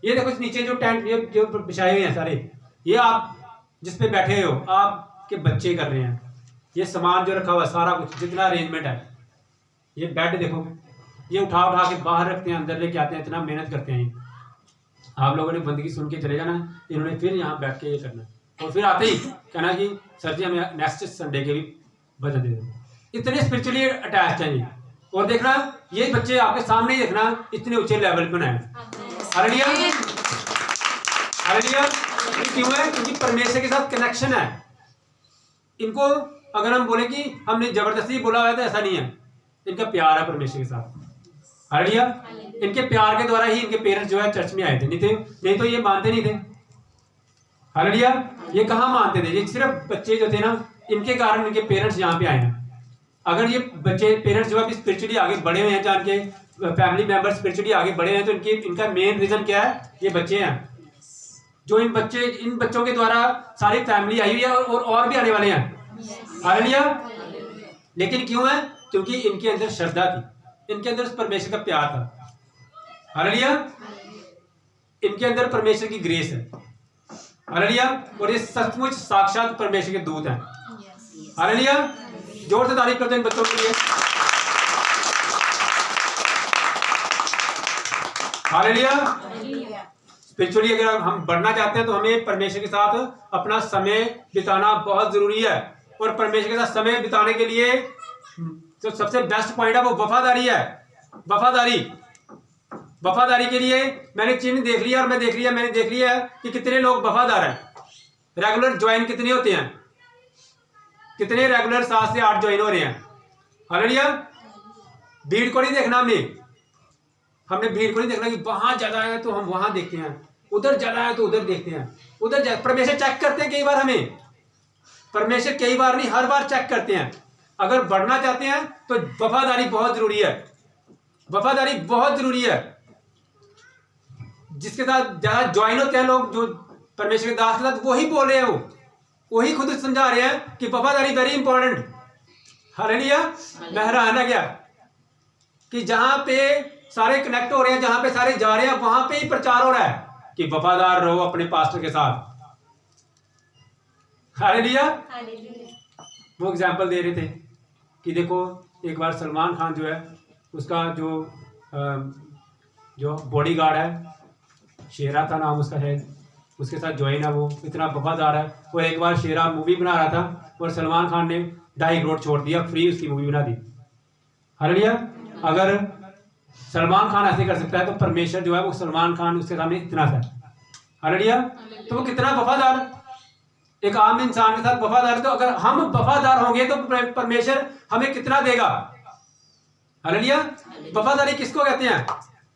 ये देखो इस नीचे जो टेंट ये जो बिछाए हुए हैं सारे, ये आप जिस पे बैठे हो आपके बच्चे कर रहे हैं। ये सामान जो रखा हुआ है सारा कुछ जितना अरेंजमेंट है, ये बेड देखो, ये उठा के बाहर रखते हैं, अंदर लेके आते हैं, इतना मेहनत करते हैं। आप लोगों ने बंदगी सुन के चले जाना, इन्होंने फिर यहाँ बैठ के ये करना, और फिर आते ही कहना कि सर जी हमें नेक्स्ट संडे के भी बजट दे दो। इतने स्पिरिचुअली अटैच हैं ये। और देखना ये बच्चे आपके सामने ही देखना इतने ऊंचे लेवल पे हैं। हालेलुया। हालेलुया। क्यों है? क्योंकि परमेश्वर के साथ कनेक्शन है इनको। अगर हम बोले कि हमने जबरदस्ती बोला हुआ है तो ऐसा नहीं है, इनका प्यार है परमेश्वर के साथ। हालेलुया। इनके प्यार के द्वारा ही इनके पेरेंट्स जो है चर्च में आए थे, नहीं तो ये मानते नहीं थे। हालेलुया। ये कहाँ मानते थे? ये सिर्फ बच्चे जो थे ना, इनके कारण इनके पेरेंट्स यहाँ पे आए हैं। अगर ये बच्चे पेरेंट्स जो है स्पिरिचुअली आगे बढ़े हुए हैं, जान के फैमिली मेंबर स्पिरिचुअली आगे बढ़े हैं, तो इनका मेन रीजन क्या है? ये बच्चे हैं। जो इन बच्चों के द्वारा सारी फैमिली आई हुई है और भी आने वाले हैं। हालेलुया। लेकिन क्यों है? क्योंकि इनके अंदर श्रद्धा थी, इनके अंदर परमेश्वर का प्यार था। हालेलुया। इनके अंदर परमेश्वर की ग्रेस है। हालेलुया। और ये सचमुच साक्षात परमेश्वर के दूत हैं। हालेलुया। जोर से तारीफ करते हैं इन बच्चों के लिए। हालेलुया। स्पिरिचुअली अगर हम बढ़ना चाहते हैं तो हमें परमेश्वर के साथ अपना समय बिताना बहुत जरूरी है। और परमेश्वर के साथ समय बिताने के लिए तो सबसे बेस्ट पॉइंट है वो वफादारी है। वफादारी के लिए मैंने चिन्ह देख लिया, और मैंने देख लिया कि कितने लोग वफादार हैं। रेगुलर ज्वाइन कितने होते हैं? कितने रेगुलर 7 से 8 ज्वाइन हो रहे हैं? हालेलुया। भीड़ को नहीं देखना, हमने भीड़ को नहीं देखना कि वहां ज्यादा है तो हम वहां देखते हैं, उधर ज्यादा है तो उधर देखते हैं, परमेश्वर चेक करते हैं कई बार हमें। परमेश्वर कई बार नहीं, हर बार चेक करते हैं अगर बढ़ना चाहते हैं तो वफादारी बहुत जरूरी है, वफादारी बहुत जरूरी है। जिसके साथ ज्यादा ज्वाइन होते हैं लोग, जो परमेश्वर के दास के साथ, वही बोल रहे हैं, वही खुद समझा रहे हैं कि वफादारी वेरी इंपॉर्टेंट। हालेलुया। मैं हैरान है क्या कि जहां पे सारे कनेक्ट हो रहे हैं, जहां पे सारे जा रहे हैं, वहां पे ही प्रचार हो रहा है कि वफादार रहो अपने पास्टर के साथ। हालेलुया। वो एग्जाम्पल दे रहे थे कि देखो एक बार सलमान खान जो है, उसका जो बॉडीगार्ड है, शेरा था नाम उसका है, उसके साथ ज्वाइन है, वो इतना वफादार है। वो एक बार शेरा मूवी बना रहा था और सलमान खान ने 2.5 करोड़ छोड़ दिया, फ्री उसकी मूवी बना दी। हालेलुया। अगर सलमान खान ऐसे कर सकता है तो परमेश्वर जो है वो सलमान खान उसके सामने इतना सा। हालेलुया। तो वो कितना वफादार, एक आम इंसान के साथ वफादार। तो अगर हम वफादार होंगे तो परमेश्वर हमें कितना देगा। हालेलुया। वफादारी किसको कहते हैं?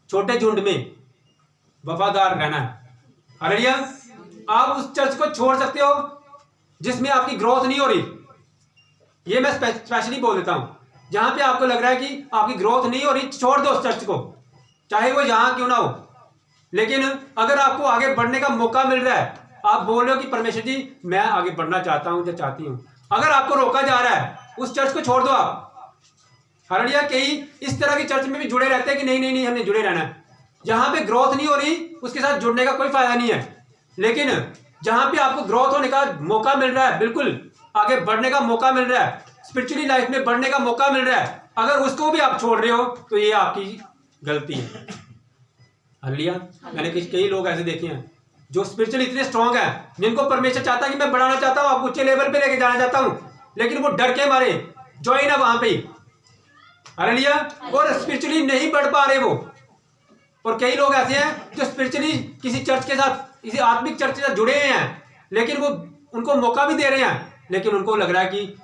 छोटे झुंड में वफादार रहना है। हालेलुया। आप उस चर्च को छोड़ सकते हो जिसमें आपकी ग्रोथ नहीं हो रही, ये मैं स्पेशली बोल देता हूं। जहां पे आपको लग रहा है कि आपकी ग्रोथ नहीं हो रही, छोड़ दो उस चर्च को, चाहे वो यहां क्यों ना हो। लेकिन अगर आपको आगे बढ़ने का मौका मिल रहा है, आप बोल रहे हो कि परमेश्वर जी मैं आगे बढ़ना चाहता हूं या चाहती हूं, अगर आपको रोका जा रहा है, उस चर्च को छोड़ दो आप। हालेलुया। कई इस तरह की चर्च में भी जुड़े रहते हैं कि नहीं नहीं नहीं हमने जुड़े रहना है। जहां पे ग्रोथ नहीं हो रही उसके साथ जुड़ने का कोई फायदा नहीं है। लेकिन जहां पे आपको ग्रोथ होने का मौका मिल रहा है, बिल्कुल आगे बढ़ने का मौका मिल रहा है, स्पिरिचुअली लाइफ में बढ़ने का मौका मिल रहा है, अगर उसको भी आप छोड़ रहे हो तो ये आपकी गलती है। हालेलुया। मैंने कई लोग ऐसे देखे हैं जो स्पिरिचुअली इतने स्ट्रांग है, जिनको परमेश्वर चाहता है कि मैं बढ़ाना चाहता हूं, आप ऊंचे लेवल पे लेके जाना चाहता हूं, लेकिन वो डर के मारे ज्वाइन है वहां पे। हालेलुया। और स्पिरिचुअली नहीं बढ़ पा रहे वो। और कई लोग ऐसे हैं जो स्पिरिचुअली किसी चर्च के साथ, किसी आत्मिक चर्च के साथ जुड़े हुए हैं, लेकिन वो उनको मौका भी दे रहे हैं, लेकिन उनको लग रहा है कि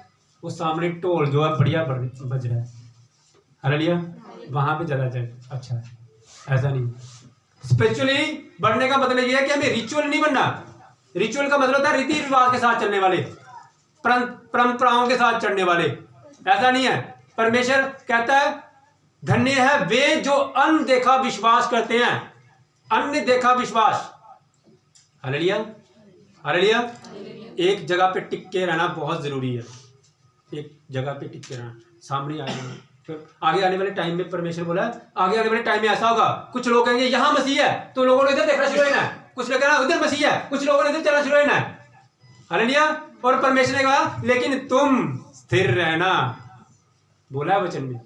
वो सामने ढोल जो है बढ़िया बज रहा है। हालेलुया। वहां पे ज्यादा अच्छा है, ऐसा नहीं। स्पिरिचुअली बढ़ने का मतलब यह है कि हमें रिचुअल नहीं बनना। रिचुअल का मतलब होता है रीति रिवाज के साथ चलने वाले, परंपराओं के साथ चलने वाले, ऐसा नहीं है। परमेश्वर कहता है धन्य है वे जो अनदेखा विश्वास करते हैं, अनदेखा विश्वास। हालेलुया। हालेलुया। एक जगह पे टिके रहना बहुत जरूरी है, एक जगह पे टिके रहना। सामने आगे आने वाले टाइम में परमेश्वर बोला आगे आने वाले टाइम में ऐसा होगा, कुछ लोग कहेंगे यहां मसीह है तो लोगों ने इधर देखना शुरू होना है, कुछ लोग कहना उधर मसीह है, कुछ लोगों ने इधर चलना शुरू होना है। हालेलुया। और परमेश्वर ने कहा लेकिन तुम स्थिर रहना, बोला है वचन में।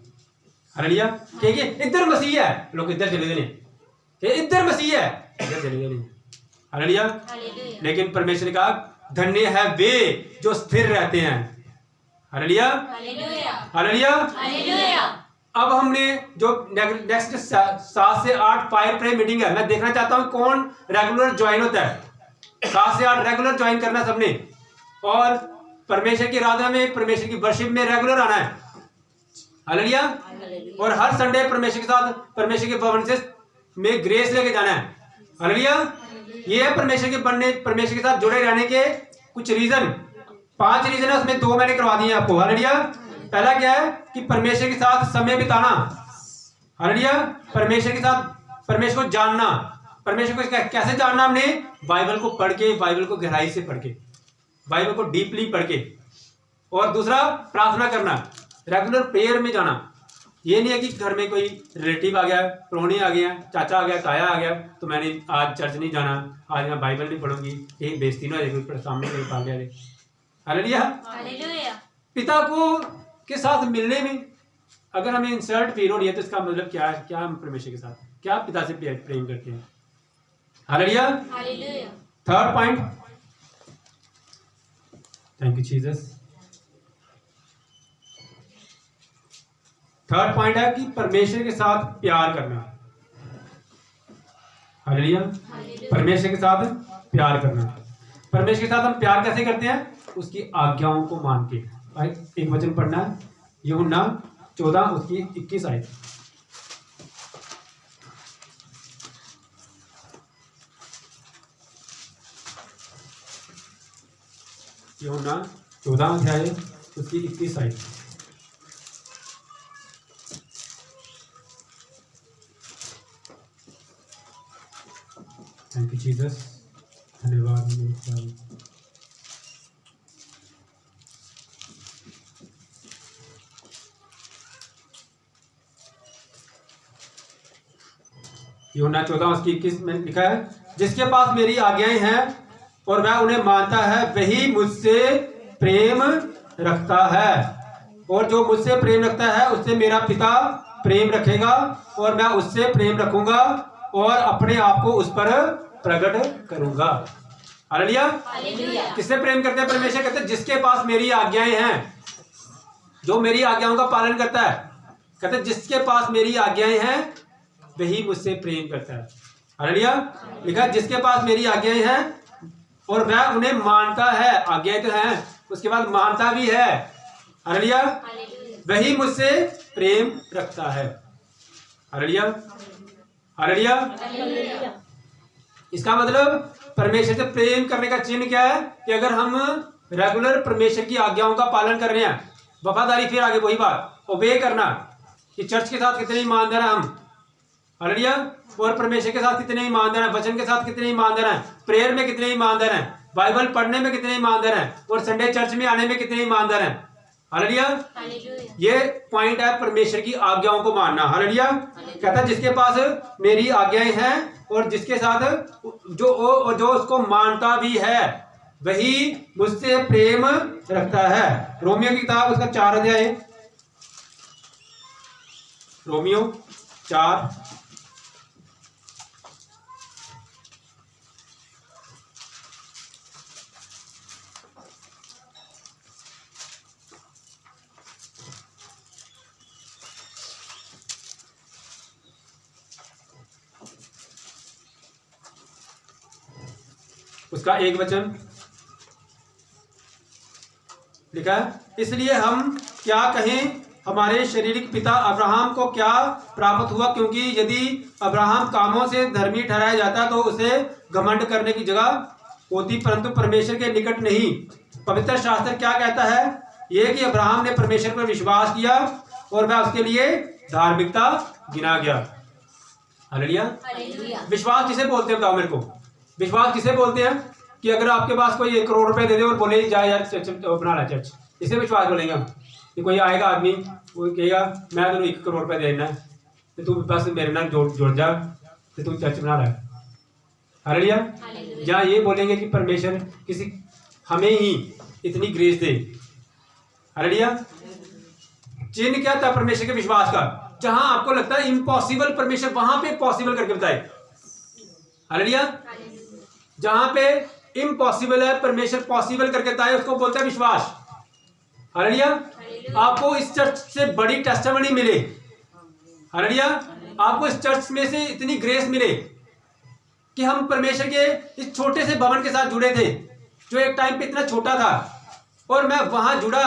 हालेलुया। क्योंकि इधर मसीह है, लोग इधर चले गए, इधर मसीह है, इधर चले गए। हालेलुया। लेकिन परमेश्वर ने कहा धन्य है वे जो स्थिर रहते हैं। हालेलुया। हालेलुया। अब हमने जो नेक्स्ट 7 से 8 फायर प्रे मीटिंग है, मैं देखना चाहता हूं कौन रेगुलर ज्वाइन होता है। 7 से 8 रेगुलर ज्वाइन करना सबने, और परमेश्वर की आराधना में, परमेश्वर की वर्शिप में रेगुलर आना है। हालेलुया। और हर संडे परमेश्वर के साथ, परमेश्वर के भवन से में ग्रेस लेके जाना है। हालेलुया। ये है परमेश्वर के बनने, परमेश्वर के साथ जुड़े रहने के कुछ रीजन, 5 रीजन है, उसमें 2 मैंने करवा दिए आपको। हालेलुया। पहला क्या है कि परमेश्वर के साथ समय बिताना। हालेलुया। परमेश्वर के साथ, परमेश्वर को जानना। परमेश्वर को कैसे जानना? हमने बाइबल को पढ़ के, बाइबल को गहराई से पढ़ के, बाइबल को डीपली पढ़ के। और दूसरा प्रार्थना करना, रेगुलर प्रेयर में जाना। ये नहीं है कि घर में कोई रिलेटिव आ गया, प्रोणी आ गया, चाचा आ गया, ताया आ गया, तो मैंने आज चर्च नहीं जाना, आज मैं बाइबल नहीं पढ़ूंगी, ये बेइज्जती ना हो जाएगी सामने कोई आ गया। हालेलुया। पिता को के साथ मिलने में अगर हमें इंसल्ट फील हो रही है तो इसका मतलब क्या है? क्या हम परमेश्वर के साथ, क्या पिता से प्रेम करते हैं? Hallelujah. Third point, thank you Jesus. Third point है कि परमेश्वर के साथ प्यार करना। हालेलुया। परमेश्वर के साथ प्यार करना। परमेश्वर के साथ हम प्यार कैसे करते हैं? उसकी आज्ञाओं को मान के। एक वचन पढ़ना है, यूहन्ना 14 उसकी 21 आयत। यूहन्ना 14 अध्याय उसकी 21 आयत। थैंक यू जीसस, धन्यवाद। यूहन्ना 14:21 में लिखा है, जिसके पास मेरी आज्ञाएं हैं और वह उन्हें मानता है वही मुझसे प्रेम रखता है, और जो मुझसे प्रेम रखता है उससे मेरा पिता प्रेम रखेगा और मैं उससे प्रेम रखूंगा और अपने आप को उस पर प्रकट करूंगा। हालेलुया। किससे प्रेम करते हैं? परमेश्वर कहते हैं जिसके पास मेरी आज्ञाएं हैं, जो मेरी आज्ञाओं का पालन करता है, कहते हैं जिसके पास मेरी आज्ञाएं हैं वही मुझसे प्रेम करता है। हालेलुया। लिखा जिसके पास मेरी आज्ञाएं हैं और वह उन्हें मानता है, आज्ञाएं तो हैं, उसके बाद मानता भी है। हालेलुया। वही मुझसे प्रेम रखता है। हालेलुया। हालेलुया। इसका मतलब परमेश्वर से प्रेम करने का चिन्ह क्या है कि अगर हम रेगुलर परमेश्वर की आज्ञाओं का पालन कर रहे हैं, वफादारी, फिर आगे वही बात ओबे करना कि चर्च के साथ कितने ईमानदार हैं हम। हालेलुया। और परमेश्वर के साथ कितने ईमानदार हैं, वचन के साथ कितने ईमानदार हैं, प्रेयर में कितने ईमानदार हैं, बाइबल पढ़ने में कितने ईमानदार हैं, और संडे चर्च में आने में कितने ईमानदार हैं। हालेलुया। ये पॉइंट है परमेश्वर की आज्ञाओं को मानना। हालेलुया। कहता है जिसके पास मेरी आज्ञाएं हैं और जिसके साथ जो उसको मानता भी है वही मुझसे प्रेम रखता है। रोमियो की किताब उसका 4 अध्याय, रोमियो 4 उसका 1 वचन लिखा है, इसलिए हम क्या कहें, हमारे शारीरिक पिता अब्राहम को क्या प्राप्त हुआ? क्योंकि यदि अब्राहम कामों से धर्मी ठहराया जाता तो उसे घमंड करने की जगह होती, परंतु परमेश्वर के निकट नहीं। पवित्र शास्त्र क्या कहता है? यह कि अब्राहम ने परमेश्वर पर विश्वास किया और वह उसके लिए धार्मिकता गिना गया। हालेलुया। विश्वास किसे बोलते हैं बताओ मेरे को? विश्वास किसे बोलते हैं? कि अगर आपके पास कोई 1 करोड़ रुपए दे दे और बोले जा यार चर्च बना ला चर्च, इसे विश्वास बोलेंगे हम। कि कोई आएगा आदमी, वो कहेगा मैं तुम 1 करोड़ रुपए देना है तो तू बस मेरे नाल जुड़ जा तो तू चर्च बना ला। हालेलुया। या ये बोलेंगे कि परमेश्वर किसी हमें ही इतनी ग्रेस दे। हालेलुया। चिन्ह क्या था परमेश्वर के विश्वास का? जहां आपको लगता है इम्पॉसिबल, परमेश्वर वहां पे पॉसिबल करके बताए। हालेलुया। जहां पे इम्पॉसिबल है परमेश्वर पॉसिबल करके बताए, उसको बोलता है विश्वास। हालेलुया। आपको इस चर्च से बड़ी टेस्टिमनी मिले। हालेलुया। आपको इस चर्च में से इतनी ग्रेस मिले कि हम परमेश्वर के इस छोटे से भवन के साथ जुड़े थे जो एक टाइम पे इतना छोटा था, और मैं वहां जुड़ा,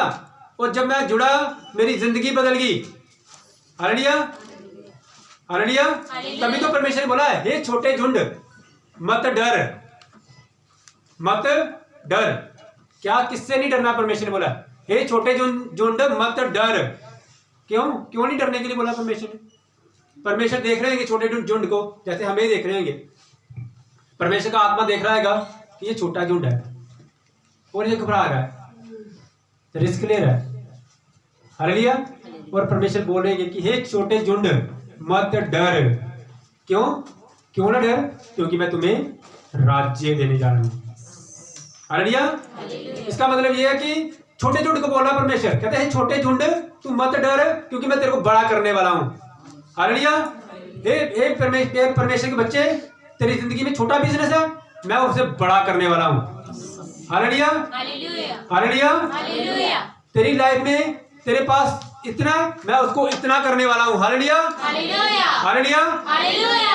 और जब मैं जुड़ा मेरी जिंदगी बदल गई। हालेलुया। हालेलुया। तभी तो परमेश्वर ने बोला है, हे छोटे झुंड मत डर, मत डर। क्या किससे नहीं डरना? परमेश्वर ने बोला हे छोटे झुंड मत डर। क्यों नहीं डरने के लिए बोला परमेश्वर ने? परमेश्वर देख रहे हैं छोटे झुंड को, जैसे हमें देख रहे हैं। परमेश्वर का आत्मा देख रहा है कि ये छोटा झुंड है और ये घबरा रहा है, रिस्क ले रहा है। हालेलुया। और परमेश्वर बोल रहे हैं कि हे छोटे झुंड मत डर। क्यों ना डर? क्योंकि मैं तुम्हें राज्य देने जा रहा हूं। हालेलुया। इसका मतलब यह है कि छोटे झुंड को बोला परमेश्वर, कहते हैं छोटे झुंड तू मत डर क्योंकि मैं तेरे को बड़ा करने वाला हूं। हालेलुया। हे परमेश्वर के बच्चे, तेरी जिंदगी में छोटा बिजनेस है, मैं उसे बड़ा करने वाला हूं। हालेलुया। हालेलुया। तेरी लाइफ में तेरे पास इतना, मैं उसको इतना करने वाला हूं। हालेलुया। हालेलुया।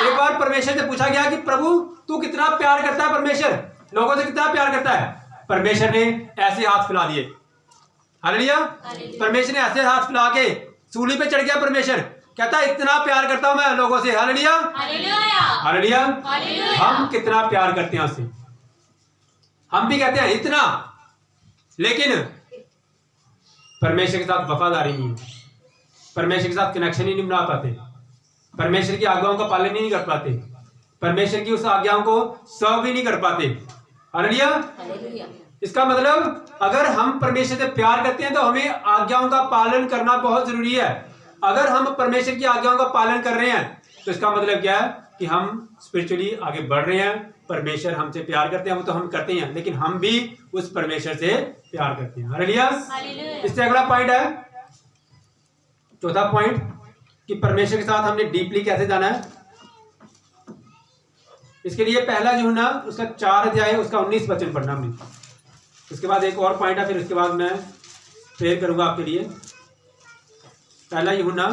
एक बार परमेश्वर से पूछा गया कि प्रभु तू कितना प्यार करता है? परमेश्वर लोगों से कितना प्यार करता है? परमेश्वर ने ऐसे हाथ फैला दिए। हालेलुया। परमेश्वर ने ऐसे हाथ फैला के सूली पे चढ़ गया। परमेश्वर कहता है इतना प्यार करता हूं मैं लोगों से। हालेलुया। हालेलुया। हम कितना प्यार करते हैं उससे? हम भी कहते हैं इतना, लेकिन परमेश्वर के साथ वफादारी नहीं है, परमेश्वर के साथ कनेक्शन ही नहीं बना पाते, परमेश्वर की आज्ञाओं का पालन ही नहीं कर पाते। परमेश्वर की उस आज्ञाओं को सर्व भी नहीं कर पाते। हालेलुया। इसका मतलब अगर हम परमेश्वर से प्यार करते हैं तो हमें आज्ञाओं का पालन करना बहुत जरूरी है। अगर हम परमेश्वर की आज्ञाओं का पालन कर रहे हैं तो इसका मतलब क्या है कि हम स्पिरिचुअली आगे बढ़ रहे हैं। परमेश्वर हमसे प्यार करते हैं, वो तो हम करते हैं, लेकिन हम भी उस परमेश्वर से प्यार करते हैं। हालेलुया। इससे अगला पॉइंट है, चौथा पॉइंट, कि परमेश्वर के साथ हमने डीपली कैसे जाना है। इसके लिए पहला यूहन्ना उसका 4 अध्याय उसका 19 वचन पढ़ना हमने। उसके बाद एक और पॉइंट है, फिर उसके बाद मैं प्रेयर करूंगा आपके लिए। पहला यूहन्ना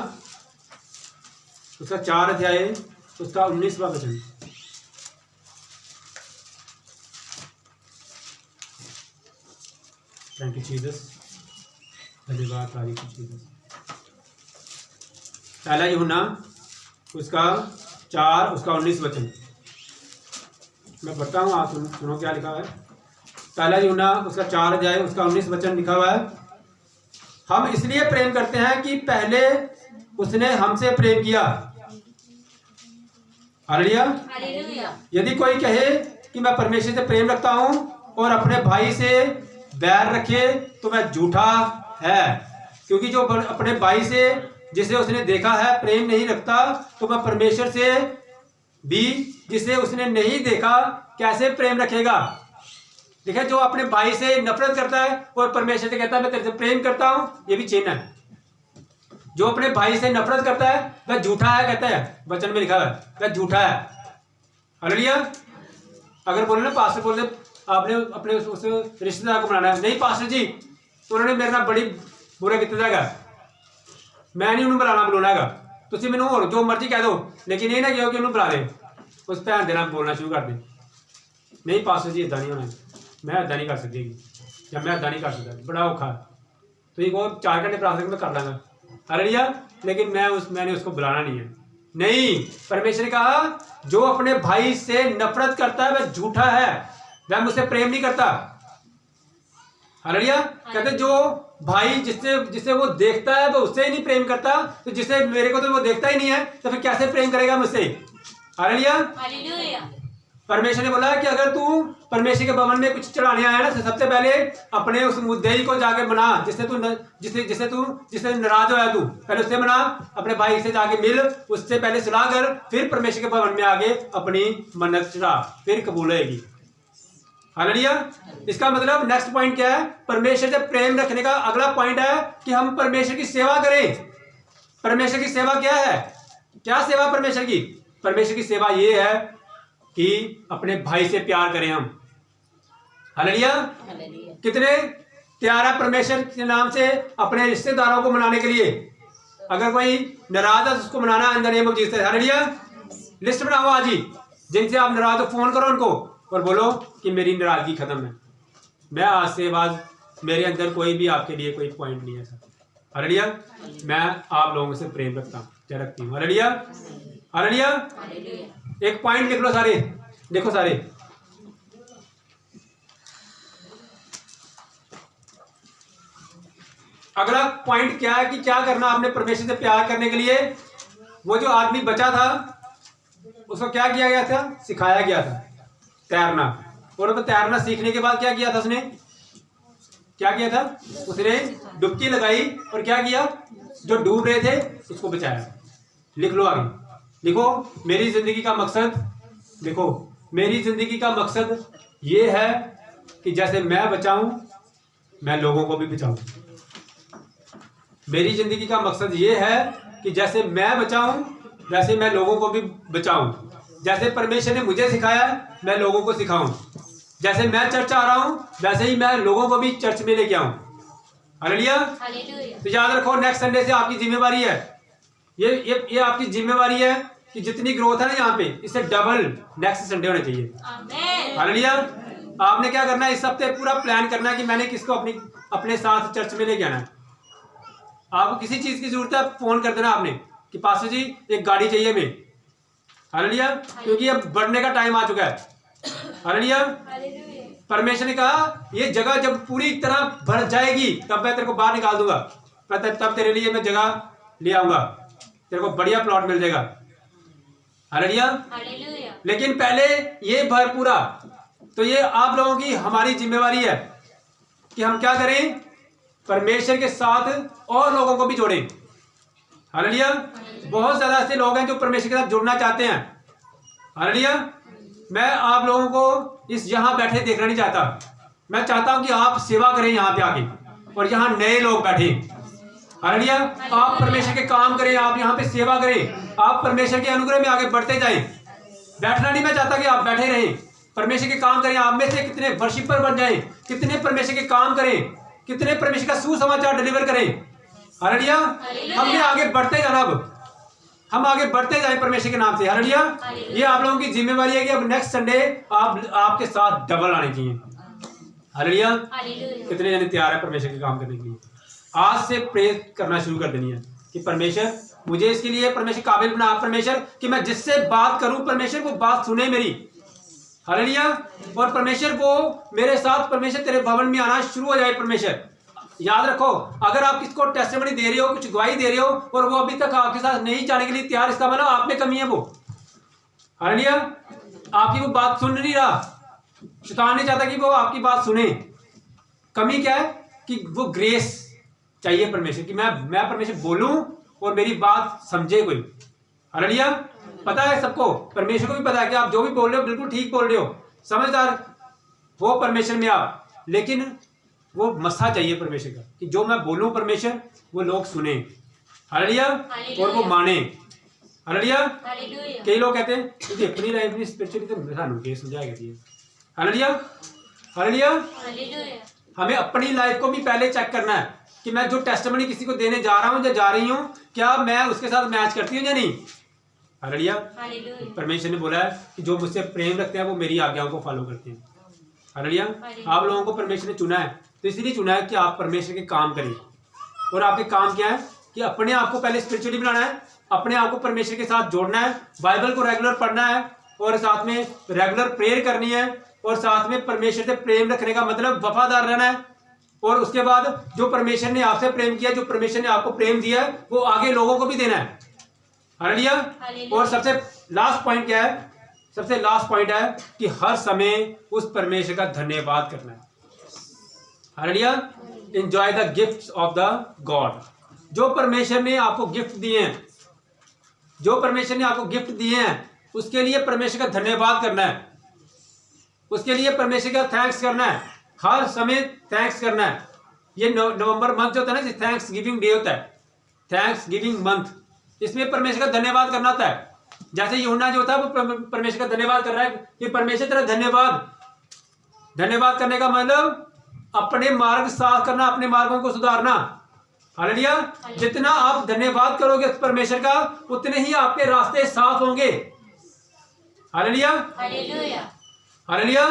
उसका 4 अध्याय उसका 19वां वचन। थैंक यू जीसस, धन्यवाद तारीफ जीसस। पहला यूहन्ना उसका 4 उसका 19 वचन मैं पढ़ता हूँ, आप सुनो क्या लिखा है। पहला यूहन्ना उसका 4 अध्याय उसका 19 वचन लिखा हुआ है, हम इसलिए प्रेम करते हैं कि पहले उसने हमसे प्रेम किया। हालेलुया। यदि कोई कहे कि मैं परमेश्वर से प्रेम रखता हूं और अपने भाई से बैर रखे तो वह झूठा है, क्योंकि जो अपने भाई से जिसे उसने देखा है प्रेम नहीं रखता तो वह परमेश्वर से भी जिसे उसने नहीं देखा कैसे प्रेम रखेगा। देखिए, जो अपने भाई से नफरत करता है और परमेश्वर से कहता है मैं तेरे से प्रेम करता हूं, ये भी चिन्ह है। जो अपने भाई से नफरत करता है वह झूठा है, कहता है वचन में लिखा है वह झूठा है। हालेलुया। अगर बोले ना पास्टर बोल दे आपने अपने उस रिश्तेदार को बनाना है, नहीं पास्टर जी तो उन्होंने मेरे नाल बड़ी बुरा किया जाएगा, मैं नहीं उन्होंने बुलाना, तुम मैनू और जो मर्जी कह दो, लेकिन ये ना कहो कि उन्होंने बुला दे, उस भैन के नाम बोलना शुरू कर दे। नहीं पास्टर जी इदा नहीं होना, मैं इदा नहीं कर सकती या मैं इदा नहीं कर सकता, बड़ा औखा। तो ये कहो 4 घंटे प्रार्थना में कर लाँगा। हालेलुया। लेकिन मैंने उसको बुलाना नहीं है। नहीं, परमेश्वर ने कहा जो अपने भाई से नफरत करता है वह झूठा है, वह मुझसे प्रेम नहीं करता। हालेलुया। कहते जो भाई जिसे वो देखता है वो उससे ही नहीं प्रेम करता, तो जिसे मेरे को तो वो देखता ही नहीं है तो फिर कैसे प्रेम करेगा मुझसे। हालेलुया। परमेश्वर ने बोला कि अगर तू परमेश्वर के भवन में कुछ चढ़ाने आया ना तो सबसे पहले अपने उस मुद्दे को जाके बना जिससे नाराज होया तू, पहले उससे बना, अपने भाई से जाके मिल, उससे पहले सलाह कर, फिर परमेश्वर के भवन में आगे अपनी मन्नत चढ़ा, फिर कबूल होगी। हालेलुया। इसका मतलब नेक्स्ट पॉइंट क्या है, परमेश्वर से प्रेम रखने का अगला पॉइंट है कि हम परमेश्वर की सेवा करें। परमेश्वर की सेवा क्या है, क्या सेवा परमेश्वर की? परमेश्वर की सेवा ये है कि अपने भाई से प्यार करें हम। हालेलुया। कितने तैयार है परमेश्वर के नाम से अपने रिश्तेदारों को मनाने के लिए। अगर कोई नाराज है उसको मनाना इन the name of Jesus. Hallelujah. List बनाओ आज ही, जिनसे आप नाराज हो फोन करो उनको और बोलो कि मेरी नाराजगी खत्म है, मैं आज से बाद मेरे अंदर कोई भी आपके लिए कोई पॉइंट नहीं है सर। हालेलुया। मैं आप लोगों से प्रेम रखती हूँ। हालेलुया। हालेलुया। एक पॉइंट लिख लो सारे, देखो सारे। अगला पॉइंट क्या है कि क्या करना आपने परमेश्वर से प्यार करने के लिए। वो जो आदमी बचा था उसको क्या किया गया था, सिखाया गया था तैरना, और वो तैरना सीखने के बाद क्या किया था उसने, क्या किया था, उसने डुबकी लगाई और क्या किया, जो डूब रहे थे उसको बचाया। लिख लो आगे, लिखो मेरी जिंदगी का मकसद, देखो मेरी जिंदगी का मकसद ये है कि जैसे मैं बचाऊं मैं लोगों को भी बचाऊं। मेरी जिंदगी का मकसद ये है कि जैसे मैं बचाऊं वैसे मैं लोगों को भी बचाऊं। जैसे परमेश्वर ने मुझे सिखाया मैं लोगों को सिखाऊं। जैसे मैं चर्च आ रहा हूं वैसे ही मैं लोगों को भी चर्च में लेके आऊं। हालेलुया। तो याद रखो नेक्स्ट संडे से आपकी जिम्मेवारी है, ये आपकी जिम्मेवारी है कि जितनी ग्रोथ है ना यहाँ पे इससे डबल नेक्स्ट संडे होना चाहिए। हालेलुया। आपने क्या करना है, इस हफ्ते पूरा प्लान करना है कि मैंने किसको अपने साथ चर्च में लेके आना है। आपको किसी चीज की जरूरत है फोन कर देना आपने कि पास्टर जी एक गाड़ी चाहिए हमें। हालेलुया। क्योंकि अब बढ़ने का टाइम आ चुका है। हालेलुया। परमेश्वर ने कहा ये जगह जब पूरी तरह भर जाएगी तब मैं तेरे को बाहर निकाल दूंगा, तब तेरे लिए मैं जगह ले आऊंगा, तेरे को बढ़िया प्लॉट मिल जाएगा। हालेलुया। लेकिन पहले ये भरपूरा, तो ये आप लोगों की हमारी जिम्मेवारी है कि हम क्या करें, परमेश्वर के साथ और लोगों को भी जोड़ें। हालेलुया। बहुत ज्यादा ऐसे लोग हैं जो परमेश्वर के साथ जुड़ना चाहते हैं। हालेलुया। मैं आप लोगों को इस यहां बैठे देखना नहीं चाहता। मैं चाहता हूं कि आप सेवा करें यहां पे आके, और यहां नए लोग बैठे। हालेलुया। आप परमेश्वर के काम करें, आप यहां पे सेवा करें, आप परमेश्वर के अनुग्रह में आगे बढ़ते जाएं। बैठना नहीं मैं चाहता कि आप बैठे रहें, परमेश्वर के काम करें। आप में से कितने वर्शिपर बन जाएं, कितने परमेश्वर के काम करें, कितने परमेश्वर का सुसमाचार डिलीवर करें। हालेलुया। हमने आगे बढ़ते जाना, अब हम आगे बढ़ते जाएं परमेश्वर के नाम से। हालेलुया। ये आप लोगों की जिम्मेवारी है कि अब नेक्स्ट संडे आपके साथ डबल आने चाहिए। हालेलुया। कितने जने तैयार है परमेश्वर के काम करने के लिए? आज से प्रे करना शुरू कर देनी है कि परमेश्वर मुझे इसके लिए परमेश्वर काबिल बना, परमेश्वर कि मैं जिससे बात करूं परमेश्वर वो बात सुने मेरी। हालेलुया। और परमेश्वर वो मेरे साथ, परमेश्वर तेरे भवन में आना शुरू हो जाए। परमेश्वर याद रखो, अगर आप किसको टेस्टिमनी दे रहे हो, कुछ गवाही दे रहे हो, और वो अभी तक आपके साथ नहीं जाने के लिए तैयार, इसका मतलब आप में कमी है वो। हालेलुया। आपकी वो बात सुन नहीं रहा, शैतान नहीं चाहता कि वो आपकी बात सुने। कमी क्या है कि वो ग्रेस चाहिए परमेश्वर की मैं परमेश्वर बोलूं और मेरी बात समझे कोई। हालेलुया। पता है सबको, परमेश्वर को भी पता है कि आप जो भी बोल रहे हो बिल्कुल ठीक बोल रहे हो, समझदार वो परमेश्वर में आप, लेकिन वो मसा चाहिए परमेश्वर का कि जो मैं बोलूं परमेश्वर वो लोग सुने। हालेलुया। और वो माने। हालेलुया। कई लोग कहते हैं कि अपनी लाइफ में स्पिरिचुअली तो सानू के समझाएगा दिए। हालेलुया। हालेलुया। हमें अपनी लाइफ को भी पहले चेक करना है कि मैं जो टेस्टिमनी किसी को देने जा रहा हूं या जा रही हूं, क्या मैं उसके साथ मैच करती हूं या नहीं। हालेलुया। परमेश्वर ने बोला है कि जो मुझसे प्रेम रखते हैं वो मेरी आज्ञाओं को फॉलो करते हैं। हालेलुया। आप लोगों को परमेश्वर ने चुना है, तो इसलिए चुना है कि आप परमेश्वर के काम करें। और आपके काम क्या है कि अपने आप को पहले स्पिरिचुअली बनाना है, अपने आप को परमेश्वर के साथ जोड़ना है, बाइबल को रेगुलर पढ़ना है, और साथ में रेगुलर प्रेयर करनी है, और साथ में परमेश्वर से प्रेम रखने का मतलब वफादार रहना है। और उसके बाद जो परमेश्वर ने आपसे प्रेम किया, जो परमेश्वर ने आपको प्रेम दिया है, वो आगे लोगों को भी देना है। हालेलुया। और सबसे लास्ट पॉइंट क्या है? सबसे लास्ट पॉइंट है कि हर समय उस परमेश्वर का धन्यवाद करना है। Hallelujah. Enjoy the gifts of the God. जो परमेश्वर ने आपको गिफ्ट दिए हैं, जो परमेश्वर ने आपको गिफ्ट दिए हैं, उसके लिए परमेश्वर का धन्यवाद करना है, उसके लिए परमेश्वर का थैंक्स करना है, हर समय थैंक्स करना है। ये नवंबर मंथ जो होता है ना, थैंक्स गिविंग डे होता है, थैंक्स गिविंग मंथ, इसमें परमेश्वर का धन्यवाद करना होता है। जैसे यूहन्ना जो होता है वो परमेश्वर का धन्यवाद कर रहा है कि परमेश्वर तेरा धन्यवाद। धन्यवाद करने का मतलब अपने मार्ग साफ करना, अपने मार्गों को सुधारना। हालेलुया। जितना आप धन्यवाद करोगे परमेश्वर का, उतने ही आपके रास्ते साफ होंगे। हालेलुया। हालेलुया।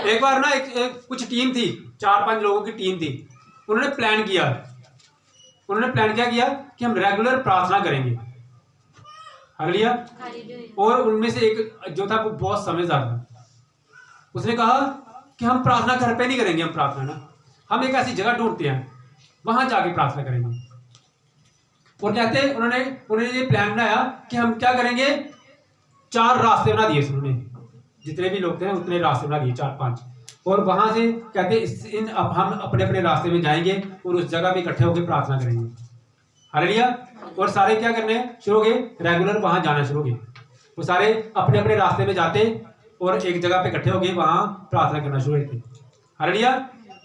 एक बार ना एक कुछ टीम थी, 4-5 लोगों की टीम थी। उन्होंने प्लान किया क्या किया कि हम रेगुलर प्रार्थना करेंगे। हालेलुया। और उनमें से एक जो था वो बहुत समझदार था, उसने कहा कि हम प्रार्थना घर पे नहीं करेंगे, हम एक ऐसी जगह ढूंढते हैं, वहां जाके प्रार्थना करेंगे। और कहते उन्होंने ये प्लान बनाया कि हम क्या करेंगे, 4 रास्ते बना दिए उन्होंने, जितने भी लोग थे उतने रास्ते बना दिए, 4-5। और वहां से कहते हम अपने अपने रास्ते में जाएंगे और उस जगह पे इकट्ठे होकर प्रार्थना करेंगे। हालेलुया। और सारे क्या करने शुरू हो गए, रेगुलर वहां जाना शुरू हो गए। वो सारे अपने अपने रास्ते में जाते और एक जगह पे इकट्ठे हो गए, वहां प्रार्थना करना शुरू हुए थे। हालेलुया।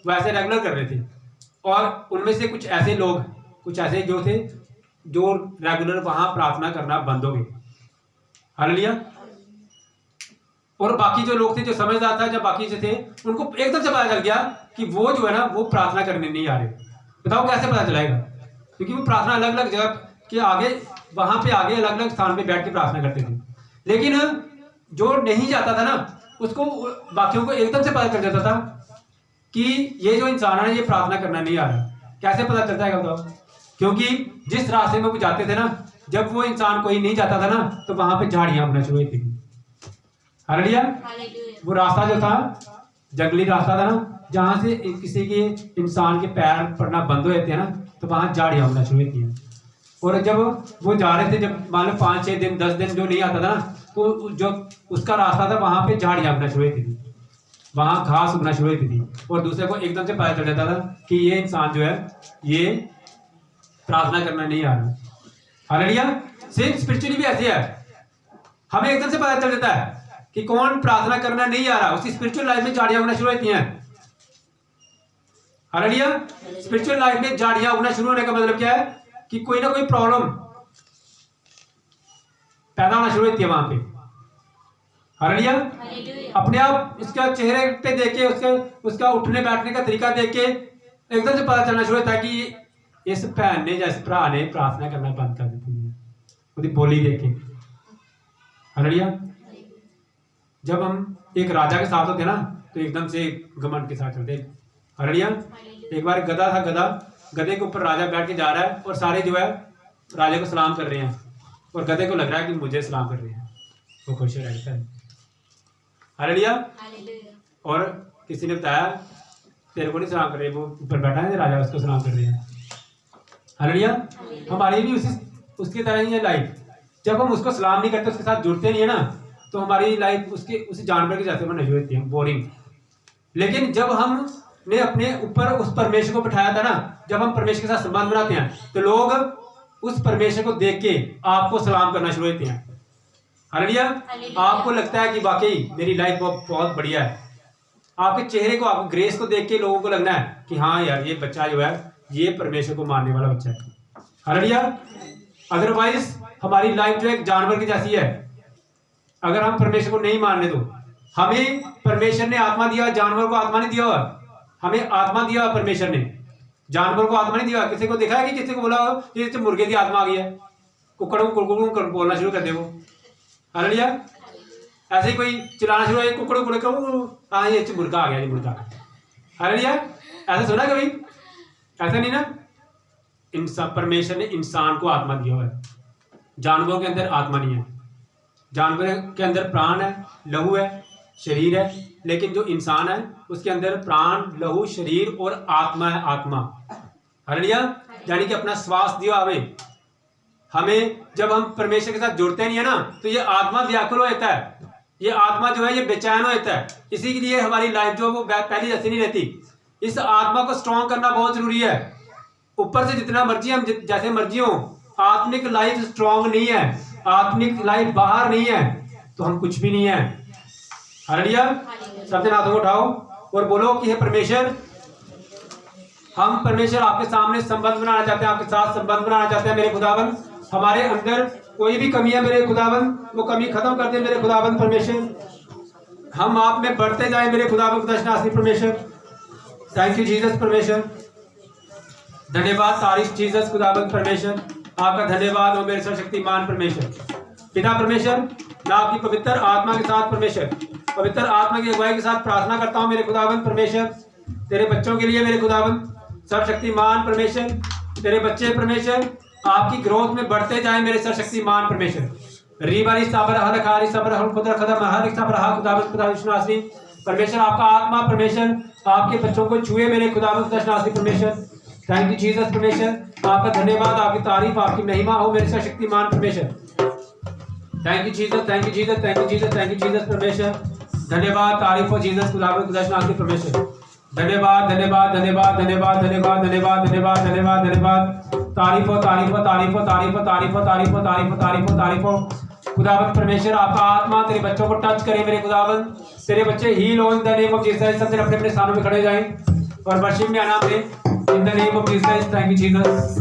वैसे रेगुलर कर रहे थे। और उनमें से कुछ ऐसे लोग, कुछ ऐसे जो थे जो रेगुलर वहां प्रार्थना करना बंद हो गए। हालेलुया। और बाकी जो लोग थे, जो समझदार था, जब बाकी से थे, उनको एकदम से पता चल गया कि वो जो है ना वो प्रार्थना करने नहीं आ रहे। बताओ कैसे पता चलेगा? क्योंकि वो प्रार्थना अलग अलग जगह के आगे, वहां पे आगे अलग अलग स्थान पे बैठ के प्रार्थना करते थे। लेकिन जो नहीं जाता था ना, उसको बाकियों को एकदम से पता चल जाता था कि ये जो इंसान है ये प्रार्थना करना नहीं आ रहा। कैसे पता चलता है बताओ? क्योंकि जिस रास्ते में वो जाते थे ना, जब वो इंसान कोई नहीं जाता था ना, तो वहां पे झाड़ियां होना शुरू हुई थी। हालेलुया। वो रास्ता जो था जंगली रास्ता था ना, जहां से किसी के इंसान के पैर पड़ना बंद हो जाते हैं ना, तो वहां झाड़ियां होना शुरू होती हैं। और जब वो जा रहे थे, जब मान लो 5-6 दिन 10 दिन जो नहीं आता था ना, तो जो उसका रास्ता था वहां पे झाड़ियां उगना शुरू हुई थी, वहां घास उगना शुरू हुई थी, और दूसरे को एकदम से पता चल जाता था कि ये इंसान जो है ये प्रार्थना करना नहीं आ रहा। हालेलुया। सेम स्पिरिचुअली भी ऐसे है, हमें एकदम से पता चल जाता है कि कौन प्रार्थना करना नहीं आ रहा, उसकी स्पिरिचुअल लाइफ में झाड़ियां उगना शुरू होती हैं। हालेलुया। स्पिरिचुअल लाइफ में झाड़ियां उगना शुरू होने का मतलब क्या है कि कोई ना कोई प्रॉब्लम पैदा होना शुरू होती है वहां पे। हालेलुया। अपने आप इसका चेहरे पे देख के, उसका उठने बैठने का तरीका देख के एकदम से पता चलना शुरू होता है कि इस भैन ने या इस भरा ने प्रार्थना करना बंद कर दी है, उसकी बोली देख के। हालेलुया। जब हम एक राजा के साथ होते ना तो एकदम से घमंड के साथ चलते। हालेलुया। एक बार गधा था, गधे के ऊपर राजा बैठ के जा रहा है और सारे जो है राजा को सलाम कर रहे हैं, और गधे को लग रहा है कि मुझे सलाम कर रहे हैं, वो खुश रहता है। हालेलुया। और किसी ने बताया तेरे को नहीं सलाम कर रहे, वो ऊपर बैठा है राजा, उसको सलाम कर रहे हैं। हालेलुया। हमारी भी उसकी तरह ही है लाइफ। जब हम उसको सलाम नहीं करते, उसके साथ जुड़ते नहीं है ना, तो हमारी लाइफ उसी जानवर के जैसे बनने शुरू होती है, बोरिंग। लेकिन जब हमने अपने ऊपर उस परमेश्वर को बिठाया था ना, जब हम परमेश्वर के साथ संबंध बनाते हैं तो लोग उस परमेश्वर को देख के आपको सलाम करना शुरू होते हैं। हालेलुया। आपको लगता है कि वाकई मेरी लाइफ बहुत बढ़िया है। आपके चेहरे को, आपके ग्रेस को देख के लोगों को लगना है कि हाँ यार ये बच्चा जो है ये परमेश्वर को मानने वाला बच्चा है। हालेलुया। अदरवाइज हमारी लाइफ जो है जानवर की जैसी है। अगर हम परमेश्वर को नहीं मानने, तो हमें परमेश्वर ने आत्मा दिया, जानवर को आत्मा नहीं दिया हुआ। हमें आत्मा दिया परमेश्वर ने, जानवर को आत्मा नहीं दिया। किसी को देखा है कि किसी को बोला ये मुर्गे की आत्मा आ गई है, कुकड़ों को बोलना शुरू कर दे वो। हालेलुया। ऐसे ही कोई चिल्लाना शुरू हो, कुकड़ों को हाँ ये मुर्गा आ गया, ये मुर्गा। हालेलुया। ऐसा सुना कभी? ऐसा नहीं ना। इंसान, परमेश्वर ने इंसान को आत्मा दिया हुआ है, जानवरों के अंदर आत्मा नहीं है। जानवर के अंदर प्राण है, लहू है, शरीर है, लेकिन जो इंसान है उसके अंदर प्राण, लहू, शरीर और आत्मा है, आत्मा। हालेलुया। यानी कि अपना श्वास दिया हमें जब हम परमेश्वर के साथ जुड़ते नहीं है ना, तो ये आत्मा व्याकुल हो जाता है, ये आत्मा जो है ये बेचैन हो जाता है। इसी के लिए हमारी लाइफ जो वो पहले जैसी नहीं रहती। इस आत्मा को स्ट्रॉन्ग करना बहुत जरूरी है। ऊपर से जितना मर्जी हम जैसे मर्जी हो, आत्मिक लाइफ स्ट्रॉन्ग नहीं है, आत्मिक लाइफ बाहर नहीं है, तो हम कुछ भी नहीं है। हालेलुया। सबसे हाथों को उठाओ और बोलो कि हे परमेश्वर, हम परमेश्वर आपके सामने संबंध बनाना चाहते हैं, आपके साथ संबंध बनाना चाहते हैं। मेरे खुदावन, हमारे अंदर कोई भी कमी है मेरे खुदावन, वो कमी खत्म कर दे मेरे खुदावन परमेश्वर। हम आप में बढ़ते जाए मेरे खुदावन दर्शनार्थी परमेश्वर। थैंक यू जीसस परमेश्वर। धन्यवाद, तारीफ जीसस खुदावन परमेश्वर। आपका धन्यवाद हो मेरे सर्वशक्तिमान परमेश्वर। पिता परमेश्वर, मैं आपकी पवित्र आत्मा के साथ परमेश्वर, पवित्र आत्मा की अगुवाई के साथ प्रार्थना करता हूँ मेरे खुदावन परमेश्वर, तेरे बच्चों के लिए मेरे खुदावन सर्वशक्तिमान परमेश्वर। तेरे बच्चे परमेश्वर आपकी ग्रोथ में बढ़ते जाए मेरे सर्वशक्तिमान परमेश्वर। रीबारी साबर हलखारी सबर हल खुदा खदम हर सबर हा खुदावन खुदा विश्वासी परमेश्वर। आपका आत्मा परमेश्वर आपके बच्चों को छुए मेरे खुदावन खुदाशनासी परमेश्वर। थैंक यू जीसस परमेश्वर। आपका धन्यवाद, आपकी तारीफ, आपकी महिमा हो मेरे सर्वशक्तिमान परमेश्वर। Thank you Jesus, thank you Jesus, thank you Jesus, thank you Jesus परमेश्वर। धन्यवाद, तारीफ हो जीसस खुदावन खुदाशनासी परमेश्वर। धन्यवाद, धन्यवाद, धन्यवाद, धन्यवाद, धन्यवाद, धन्यवाद, धन्यवाद, धन्यवाद, धन्यवाद। तारीफ हो, तारीफ हो, तारीफ हो, तारीफ हो, तारीफ हो, तारीफ हो, तारीफ हो, तारीफ हो, तारीफ हो। खुदावन परमेश्वर, आपका आत्मा तेरे बच्चों को टच करे मेरे खुदावन। तेरे बच्चे हील हो इन द नेम ऑफ जीसस। सब अपने अपने स्थानों में खड़े जाएं और वर्शिप में आना में in the name of Jesus. Thank you Jesus.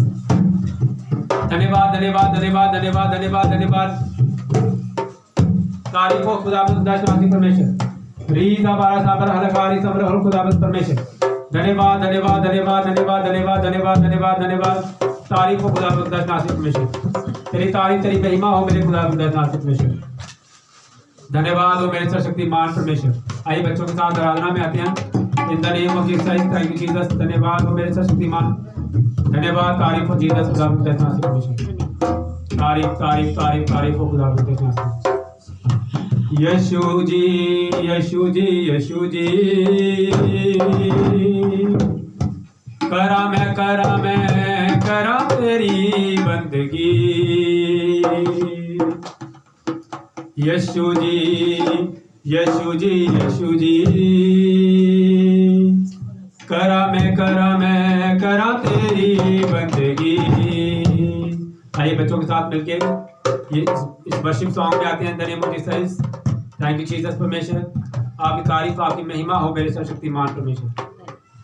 धन्यवाद, धन्यवाद, धन्यवाद, धन्यवाद, धन्यवाद, धन्यवाद। तारीफ हो खुदावन खुदाशनासी परमेश्वर। रीदा बारा साबर हलकारी समर हल खुदावन परमेश्वर। धन्यवाद, धन्यवाद, धन्यवाद, धन्यवाद, धन्यवाद, धन्यवाद, धन्यवाद, धन्यवाद। तारीफ हो खुदावन खुदाशनासी परमेश्वर। तेरी तारीफ, तेरी महिमा हो मेरे खुदावन खुदाशनासी परमेश्वर। धन्यवाद हो मेरे सर्वशक्तिमान परमेश्वर। आइए बच्चों के साथ आराधना में आते हैं इन the name of Jesus. Thank you Jesus. धन्यवाद हो मेरे सर्वशक्तिमान। धन्यवाद, तारीफ हो जीसस खुदावन खुदाशनासी परमेश्वर। तारीफ, तारीफ, तारीफ, तारीफ हो खुदावन खुदाशनासी। यशु जी, यशु जी, यशु जी, करा मैं करा तेरी बंदगी। यीशु जी यीशु जी यीशु जी, करा मैं करा तेरी बंदगी। आइए बच्चों के साथ मिलके ये इस वर्शिप सॉन्ग में आते हैं। The name of Jesus, thank you Jesus परमेश्वर, आपकी तारीफ आपकी महिमा हो मेरे सर्वशक्तिमान परमेश्वर।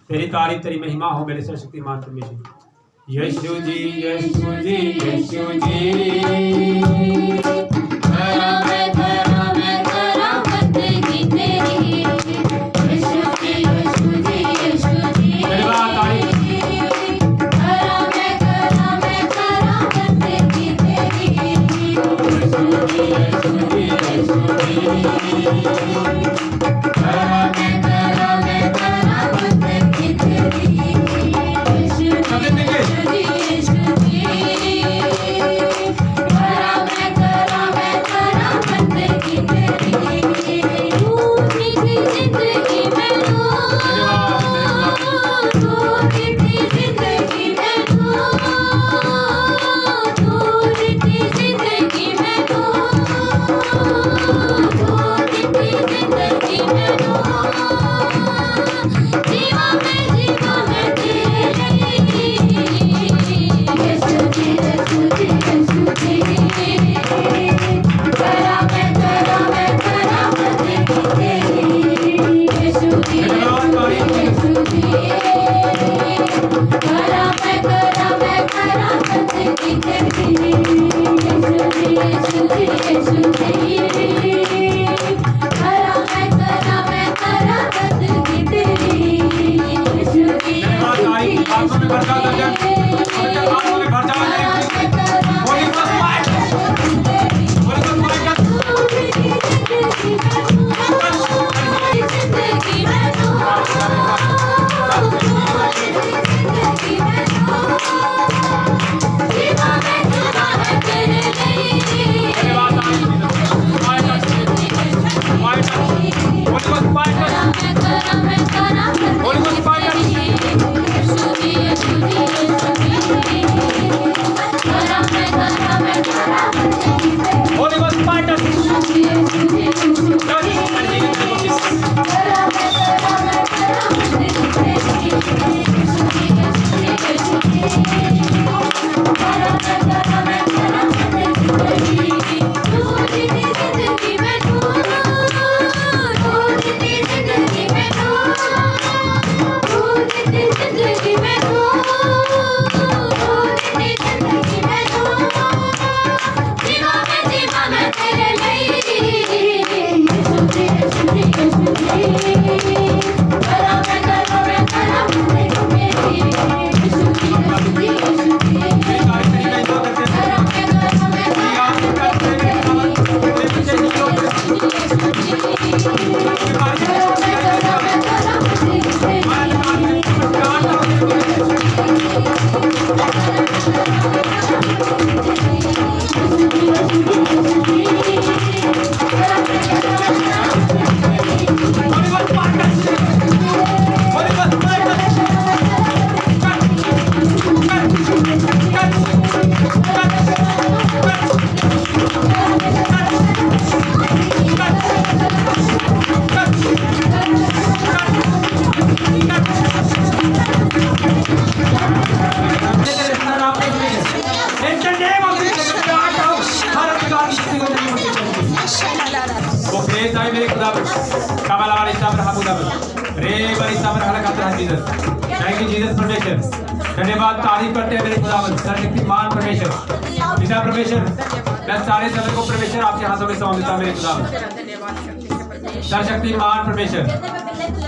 तेरी तारीफ तेरी महिमा हो मेरे सर्वशक्तिमान परमेश्वर। यीशु जी यीशु जी यीशु जी, करा मैं करा बंदगी तेरी। यीशु जी यीशु जी यीशु जी, करा मैं करा बंदगी तेरी। यीशु जी यीशु जी यीशु जी, करा मैं करा बंदगी तेरी। यीशु जी यीशु जी, करा मैं करा बंदगी तेरी। तू थी जिंदगी में तू, तू थी जिंदगी में तू, तू थी जिंदगी में तू, तू थी जिंदगी में तू। जीवा मैं तेरे लिए। यीशु जी यीशु जी यीशु जी, करा मैं करा बंदगी तेरी। यीशु जी यीशु जी, करा मैं करा बंदगी तेरी। यीशु जी यीशु जी यीशु जी, करा मैं करा बंदगी तेरी। यीशु जी आत्मा में भर जाओ, आत्मा में भर जाओ। होली बस फाइट, होली बस Holy Ghost fire! Thank you Jesus परमेश्वर, धन्यवाद तारीफ करते हैं मेरे खुदावंद सर्वशक्तिमान परमेश्वर पिता परमेश्वर। मैं सारे समय को परमेश्वर आपके हाथों में सौंप देता मेरे खुदावंद सर्वशक्तिमान परमेश्वर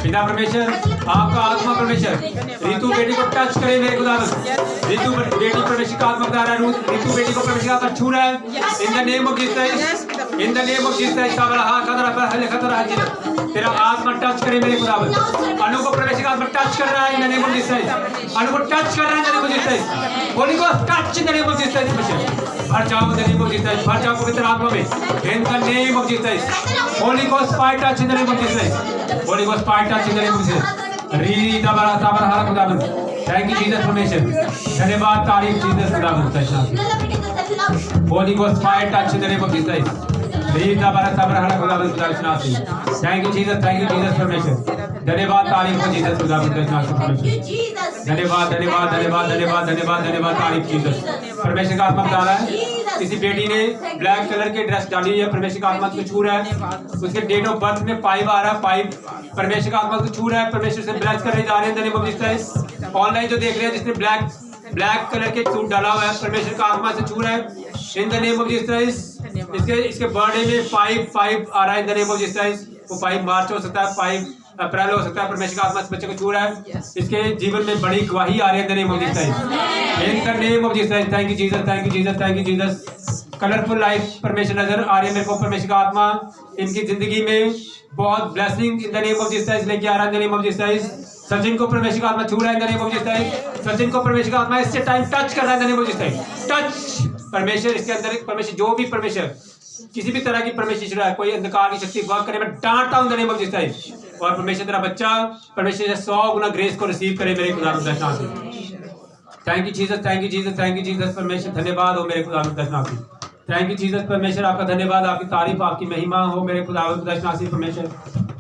पिता परमेश्वर। आपका आत्मा परमेश्वर ऋतु बेटी को टच करे मेरे खुदावंद। ऋतु बेटी परमेश्वर का आत्मा बता रहा है, ऋतु बेटी को परमेश्वर का आत्मा छू रहा है। In the name of Jesus, in the name of Jesus तेरा आत्मा टच करे मेरे खुदावंद। अनु को प्रवेश का आत्मा टच कर रहा है in the name of Jesus. Anu को टच कर रहा है in the name of Jesus. Holy ghost touch in the name of Jesus. भर जाओ in the name of Jesus, भर जाओ पवित्र आत्मा में in the name of Jesus. Holy ghost fire touch in the name of Jesus. Holy ghost fire touch in the name of Jesus. री दा बड़ा साबर हर खुदावंद थैंक यू जीसस परमेश्वर, धन्यवाद, तारीफ जीसस खुदा Holi ghost fire touch in the name of Jesus. Rita बारा सबरा हला खुदा विश्वासी। थैंक यू जीसस परमेश्वर, धन्यवाद, तारीफ हो जीसस खुदा परमेश्वर। धन्यवाद धन्यवाद धन्यवाद धन्यवाद धन्यवाद धन्यवाद, तारीफ जीसस। परमेश्वर का आत्मा बता रहा है किसी बेटी ने ब्लैक कलर की ड्रेस डाली है, परमेश्वर का आत्मा को छू रहा है, उसके डेट ऑफ बर्थ में 5 आ रहा है, 5 परमेश्वर का आत्मा को छू रहा है, परमेश्वर से ब्लेस करने जा रहे हैं इन the name of Jesus. Online जो देख रहे हैं जिसने ब्लैक कलर के सूट डाला हुआ है, परमेश्वर का आत्मा से छू रहा है in the name of Jesus. इसके बर्थडे में 5 आ रहा है in the name of Jesus. वो 5 मार्च हो सकता है, 5 अप्रैल हो सकता है, परमेश्वर का आत्मा इस बच्चे को छू रहा है, इसके जीवन में बड़ी गवाही आ रही है in the name of Jesus, in the name of Jesus. Thank you Jesus, thank you Jesus, thank you Jesus. Colourful life परमेश्वर नजर आ रही है मेरे को, परमेश्वर का आत्मा इनकी जिंदगी में बहुत blessing in the name of Jesus लेके आ रहा है in the name of Jesus. Sachin को परमेश्वर का आत्मा छू रहा है in the name of Jesus. Sachin को परमेश्वर का आत्मा इससे टाइम टच कर रहा है in the name of Jesus. Touch परमेश्वर इसके अंदर, परमेश्वर जो भी परमेश्वर किसी भी तरह की परमेश्वर है, कोई अंधकार की शक्ति वर्क करे, मैं डांटता हूं इन द नेम ऑफ जीसस। और परमेश्वर तेरा बच्चा परमेश्वर से 100 गुना ग्रेस को रिसीव करे मेरे खुदा दर्शना से। Thank you Jesus, thank you Jesus, thank you Jesus परमेश्वर, धन्यवाद हो मेरे खुदा दर्शना से। थैंक यू जीसस परमेश्वर, आपका धन्यवाद, आपकी तारीफ, आपकी महिमा हो मेरे खुदा दर्शना से परमेश्वर।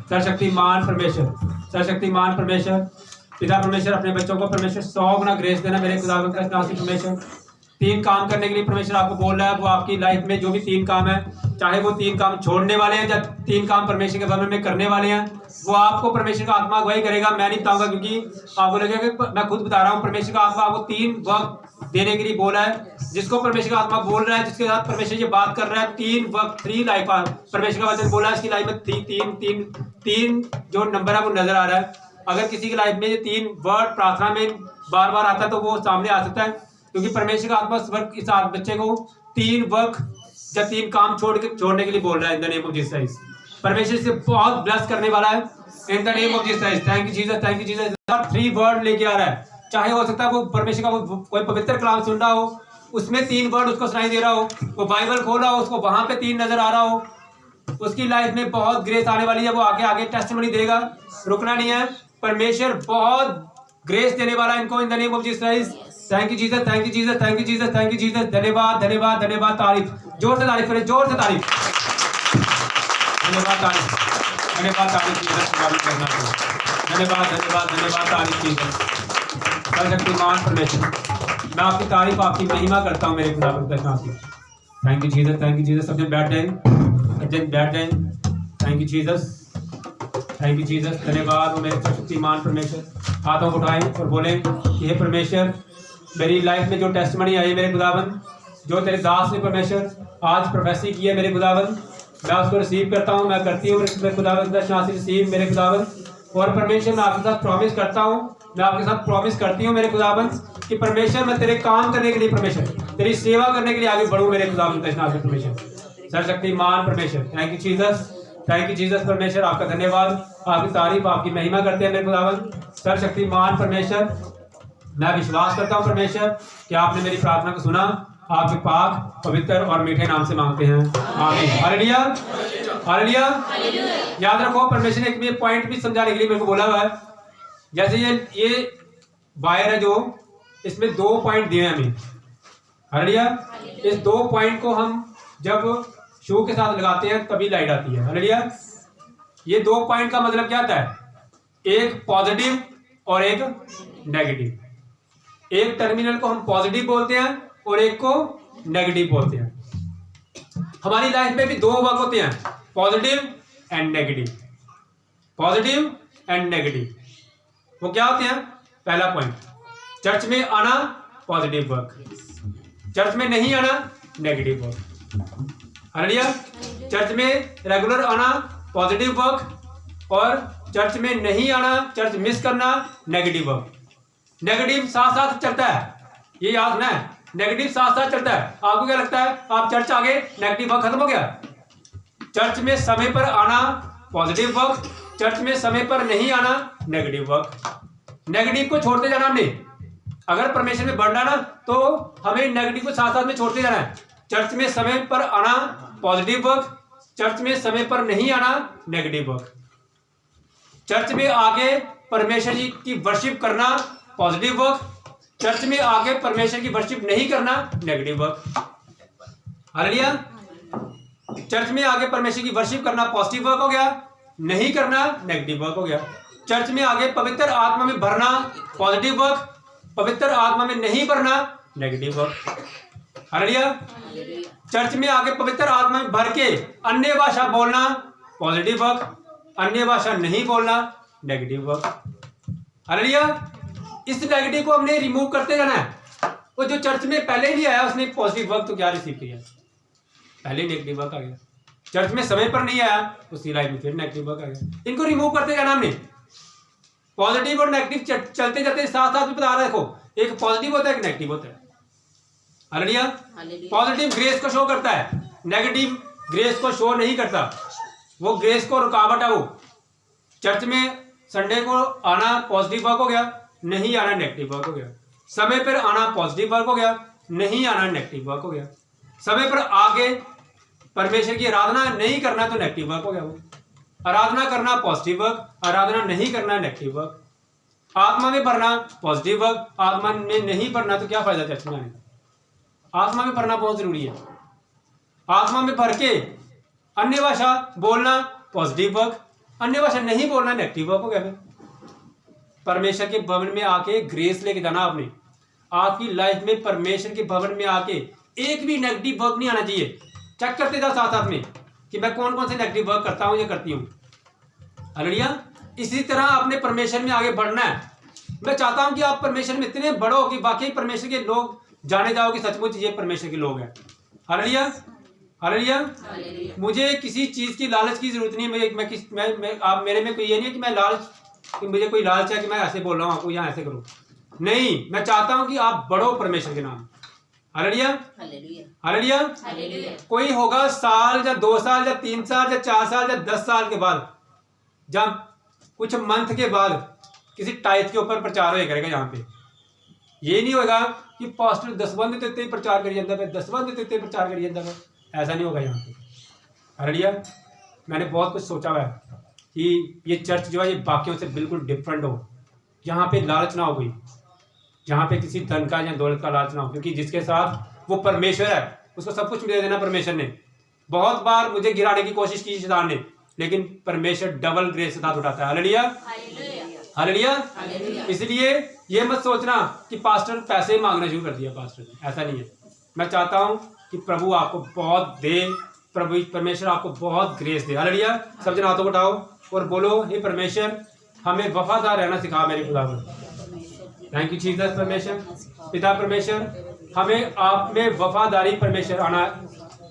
सर्वशक्तिमान परमेश्वर, सर्वशक्तिमान परमेश्वर, पिता परमेश्वर अपने बच्चों को परमेश्वर 100 गुना ग्रेस देना मेरे खुदा दर्शना से परमेश्वर। 3 काम करने के लिए परमेश्वर आपको बोल रहा है, वो आपकी लाइफ में जो भी 3 काम है, चाहे वो 3 काम छोड़ने वाले हैं या 3 काम परमेश्वर के भवन में करने वाले हैं, वो आपको परमेश्वर का आत्मा अगुवाई करेगा। मैं नहीं बताऊंगा क्योंकि आपको लगेगा कि मैं खुद बता रहा हूँ। परमेश्वर का आत्मा आपको 3 वक्त देने के लिए बोला है, जिसको परमेश्वर का आत्मा बोल रहा है, जिसके साथ परमेश्वर ये बात कर रहा है, 3 वक्त, 3 लाइफ परमेश्वर का वचन बोला है, इसकी लाइफ में 3 जो नंबर है वो नजर आ रहा है। अगर किसी की लाइफ में ये 3 वर्ड प्रार्थना में बार बार आता है तो वो सामने आ सकता है, क्योंकि परमेश्वर का आत्मा इस बच्चे को 3 वर्क या 3 काम छोड़ने के लिए बोल रहा है in the name of Jesus. परमेश्वर से बहुत ब्लेस करने वाला है in the name of Jesus. Thank you Jesus, thank you Jesus. 3 word लेके आ रहा है, चाहे हो सकता है वो परमेश्वर का कोई पवित्र कलाम सुन रहा हो, उसमें 3 वर्ड उसको सुनाई दे रहा हो, वो बाइबल खोला हो, उसको वहां पे 3 नजर आ रहा हो, उसकी लाइफ में बहुत ग्रेस आने वाली है, वो आगे टेस्टिमनी देगा, रुकना नहीं है। परमेश्वर बहुत ग्रेस देने वाला है इनको इन the name of Jesus. Thank you Jesus, thank you Jesus, thank you Jesus, thank you Jesus. धन्यवाद धन्यवाद धन्यवाद, तारीफ, जोर से तारीफ करें, जोर से तारीफ, धन्यवाद तारीफ, धन्यवाद तारीफ जीसस, धन्यवाद धन्यवाद धन्यवाद, तारीफ जीसस। सर्वशक्तिमान परमेश्वर, मैं आपकी तारीफ, आपकी महिमा करता हूँ मेरे खुदा दर्शनार्थी। Thank you Jesus, thank you Jesus. सबने बैठ जाएं। Thank you Jesus, thank you Jesus. धन्यवाद हो मेरे सर्वशक्तिमान परमेश्वर। हाथों को उठाएं और बोलें कि हे परमेश्वर, मेरी लाइफ में जो टेस्टमनी आई है मेरे खुदावन, जो तेरे दास ने परमेश्वर आज प्रोफेसी की है मेरे खुदावन, मैं उसको रिसीव करता हूँ, मैं करती हूँ मेरे खुदावन दर्शनार्थी रिसीव मेरे खुदावन। और परमेश्वर मैं आपके साथ प्रॉमिस करता हूँ, मैं आपके साथ प्रॉमिस करती हूँ मेरे खुदावन कि परमेश्वर मैं तेरे काम करने के लिए, परमेश्वर तेरी सेवा करने के लिए आगे बढ़ूँ मेरे खुदावन दर्शनार्थी परमेश्वर। सर्वशक्तिमान परमेश्वर, thank you Jesus, thank you Jesus परमेश्वर, आपका धन्यवाद, आपकी तारीफ, आपकी महिमा करते हैं मेरे खुदावन। सर्वशक्तिमान परमेश्वर, मैं विश्वास करता हूं परमेश्वर कि आपने मेरी प्रार्थना को सुना, आपके पाक पवित्र और मीठे नाम से मांगते हैं, आमीन। Hallelujah, hallelujah. याद रखो, परमेश्वर ने एक भी पॉइंट भी समझाने के लिए मेरे को बोला हुआ है। जैसे ये वायर है, जो इसमें 2 पॉइंट दिए हैं हमें, हालेलुया। इस 2 पॉइंट को हम जब शू के साथ लगाते हैं तभी लाइट आती है, हालेलुया। ये 2 पॉइंट का मतलब क्या होता है? एक पॉजिटिव और एक नेगेटिव। एक टर्मिनल को हम पॉजिटिव बोलते हैं और एक को नेगेटिव बोलते हैं। हमारी लाइफ में भी 2 वर्क होते हैं, positive and negative, positive and negative. वो क्या होते हैं? पहला पॉइंट, चर्च में आना पॉजिटिव वर्क, चर्च में नहीं आना नेगेटिव वर्क, हालेलुया। चर्च में रेगुलर आना पॉजिटिव वर्क और चर्च में नहीं आना, चर्च मिस करना नेगेटिव वर्क। नेगेटिव साथ साथ चलता है, ये याद रखना है, नेगेटिव साथ साथ चलता है। आपको क्या लगता है आप चर्च आ गए, नेगेटिव वर्क खत्म हो गया? चर्च में समय पर आना पॉजिटिव वर्क, चर्च में समय पर नहीं आना नेगेटिव वर्क। नेगेटिव को छोड़ते जाना हमने, अगर परमेश्वर में बढ़ना ना तो हमें नेगेटिव को साथ साथ में छोड़ते जाना है। चर्च में समय पर आना पॉजिटिव वर्क, चर्च में समय पर नहीं आना नेगेटिव वर्क। चर्च में आके परमेश्वर जी की वर्शिप करना पॉजिटिव वर्क। चर्च में आके परमेश्वर की वर्शिप नहीं करना, नेगेटिव वर्क। हालेलुया। चर्च में आके परमेश्वर की वर्शिप करना पॉजिटिव वर्क हो गया, नहीं करना नेगेटिव वर्क हो गया। चर्च में आगे पवित्र आत्मा में भरना पॉजिटिव वर्क, पवित्र आत्मा में नहीं भरना नेगेटिव वर्क। हालेलुया। चर्च में आगे पवित्र आत्मा में भर के अन्य भाषा बोलना पॉजिटिव वर्क, अन्य भाषा नहीं बोलना नेगेटिव वर्क। हालेलुया। इस नेगेटिव को हमने रिमूव करते जाना है। वो जो चर्च में पहले नहीं आया उसने पॉजिटिव वर्क तो क्या रिसीव किया, पहले नेगेटिव वर्क आ गया। चर्च में समय पर नहीं आया, उसकी लाइफ में फिर नेगेटिव वर्क आ गया। इनको रिमूव करते जाना हमने। पॉजिटिव और नेगेटिव चलते जाते साथ साथ में बता रहा है। देखो, एक पॉजिटिव होता है, एक नेगेटिव होता है। हालेलुया। पॉजिटिव ग्रेस को शो करता है, नेगेटिव ग्रेस को शो नहीं करता। वो ग्रेस को रुकावट है। वो चर्च में संडे को आना पॉजिटिव वर्क हो गया, नहीं आना नेगेटिव वर्क हो गया। समय पर आना पॉजिटिव वर्क हो गया, नहीं आना नेगेटिव वर्क हो गया। समय पर आगे परमेश्वर की आराधना नहीं करना तो नेगेटिव वर्क हो गया। वो आराधना करना पॉजिटिव वर्क, आराधना नहीं करना नेगेटिव वर्क। आत्मा में भरना पॉजिटिव वर्क, आत्मा में नहीं भरना तो क्या फायदा चर्च में आने का। आत्मा में भरना बहुत जरूरी है। आत्मा में भर के अन्य भाषा बोलना पॉजिटिव वर्क, अन्य भाषा नहीं बोलना नेगेटिव वर्क हो गया। परमेश्वर के भवन में आके ग्रेस लेके जाना आपने। आपकी लाइफ में परमेश्वर के भवन में आके एक भी नेगेटिव वर्क नहीं आना चाहिए। चेक करते जाओ साथ साथ में कि मैं कौन कौन से नेगेटिव वर्क करता हूं या करती हूं। हालेलुया। इसी तरह आपने परमेश्वर में आगे बढ़ना है। मैं चाहता हूं कि आप परमेश्वर में इतने बड़ो कि वाकई परमेश्वर के लोग जाने जाओ कि सचमुच ये परमेश्वर के लोग हैं। हालेलुया। हालेलुया। मुझे किसी चीज की लालच की जरूरत नहीं है। आप मेरे में कोई ये नहीं है कि मैं लालच, कि मुझे कोई लालच है कि मैं ऐसे बोल रहा हूँ आपको यहाँ ऐसे करो। नहीं, मैं चाहता हूं कि आप बढ़ो परमेश्वर के नाम। हालेलुया। हालेलुया। कोई होगा साल या 2 साल या 3 साल या 4 साल या 10 साल के बाद, जब कुछ मंथ के बाद किसी टाइप के ऊपर प्रचार होया करेगा। यहाँ पे ये नहीं होगा कि पास्टर 10 बंद देते ही प्रचार करी जाता है, 10 बंद देते प्रचार करी जाता है। ऐसा नहीं होगा यहाँ पे। हालेलुया। मैंने बहुत कुछ सोचा हुआ है कि ये चर्च जो है ये बाकियों से बिल्कुल डिफरेंट हो। यहाँ पे लालच ना हो कोई, जहाँ पे किसी धन का या दौलत का लालच ना हो, क्योंकि जिसके साथ वो परमेश्वर है उसको सब कुछ दे देना परमेश्वर ने। बहुत बार मुझे गिराने की कोशिश की शैतान ने, लेकिन परमेश्वर डबल ग्रेस के साथ उठाता है। हालेलुया। हालेलुया। इसलिए ये मत सोचना कि पास्टर पैसे मांगना शुरू कर दिया पास्टर ने, ऐसा नहीं है। मैं चाहता हूँ कि प्रभु आपको बहुत दे, प्रभु परमेश्वर आपको बहुत ग्रेस दे। हालेलुया। सब जन हाथों को उठाओ और बोलो, हे परमेश्वर हमें वफादार रहना सिखा मेरे खुदावन। Thank you Jesus. परमेश्वर पिता परमेश्वर हमें आप में वफादारी परमेश्वर आना।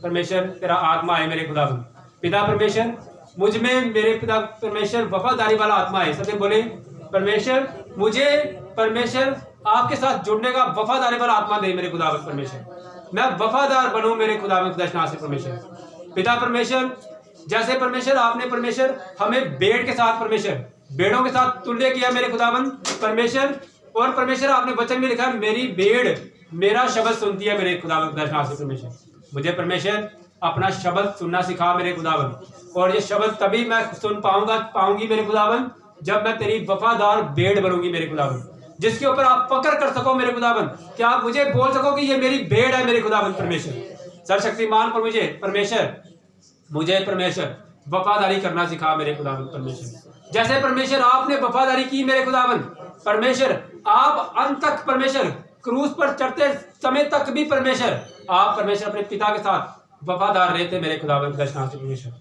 परमेश्वर तेरा आत्मा है मेरे खुदावन। पिता परमेश्वर मुझ में मेरे पिता परमेश्वर वफादारी वाला आत्मा है। सबसे बोले परमेश्वर मुझे परमेश्वर आपके साथ जुड़ने का वफादारी वाला आत्मा दे मेरे खुदावन। परमेश्वर मैं वफादार बनूं मेरे खुदावन खुदाशनाथ से। परमेश्वर पिता परमेश्वर जैसे परमेश्वर आपने परमेश्वर हमें भेड़ के साथ परमेश्वर भेड़ों के साथ तुल्य किया मेरे खुदावन परमेश्वर। और परमेश्वर आपने वचन में लिखा मेरी भेड़ मेरा शब्द सुनती है मेरे खुदावन खुदाशनाथ से। परमेश्वर मुझे परमेश्वर अपना शब्द सुनना सिखा मेरे खुदावन, और ये शब्द तभी मैं सुन पाऊंगी मेरे खुदावन जब मैं तेरी वफादार भेड़ बनूंगी मेरे खुदावन, जिसके ऊपर आप पकड़ कर सको मेरे खुदावन, कि आप मुझे बोल सको कि ये मेरी भेड़ है मेरे खुदावन। परमेश्वर सर्वशक्तिमान पर मुझे परमेश्वर वफादारी करना सिखा मेरे खुदावन। परमेश्वर जैसे परमेश्वर आपने वफादारी की मेरे खुदावन परमेश्वर, आप अंत तक परमेश्वर क्रूस पर चढ़ते समय तक भी परमेश्वर आप परमेश्वर अपने पिता के साथ वफादार रहते मेरे खुदावन दर्शनाथ से। परमेश्वर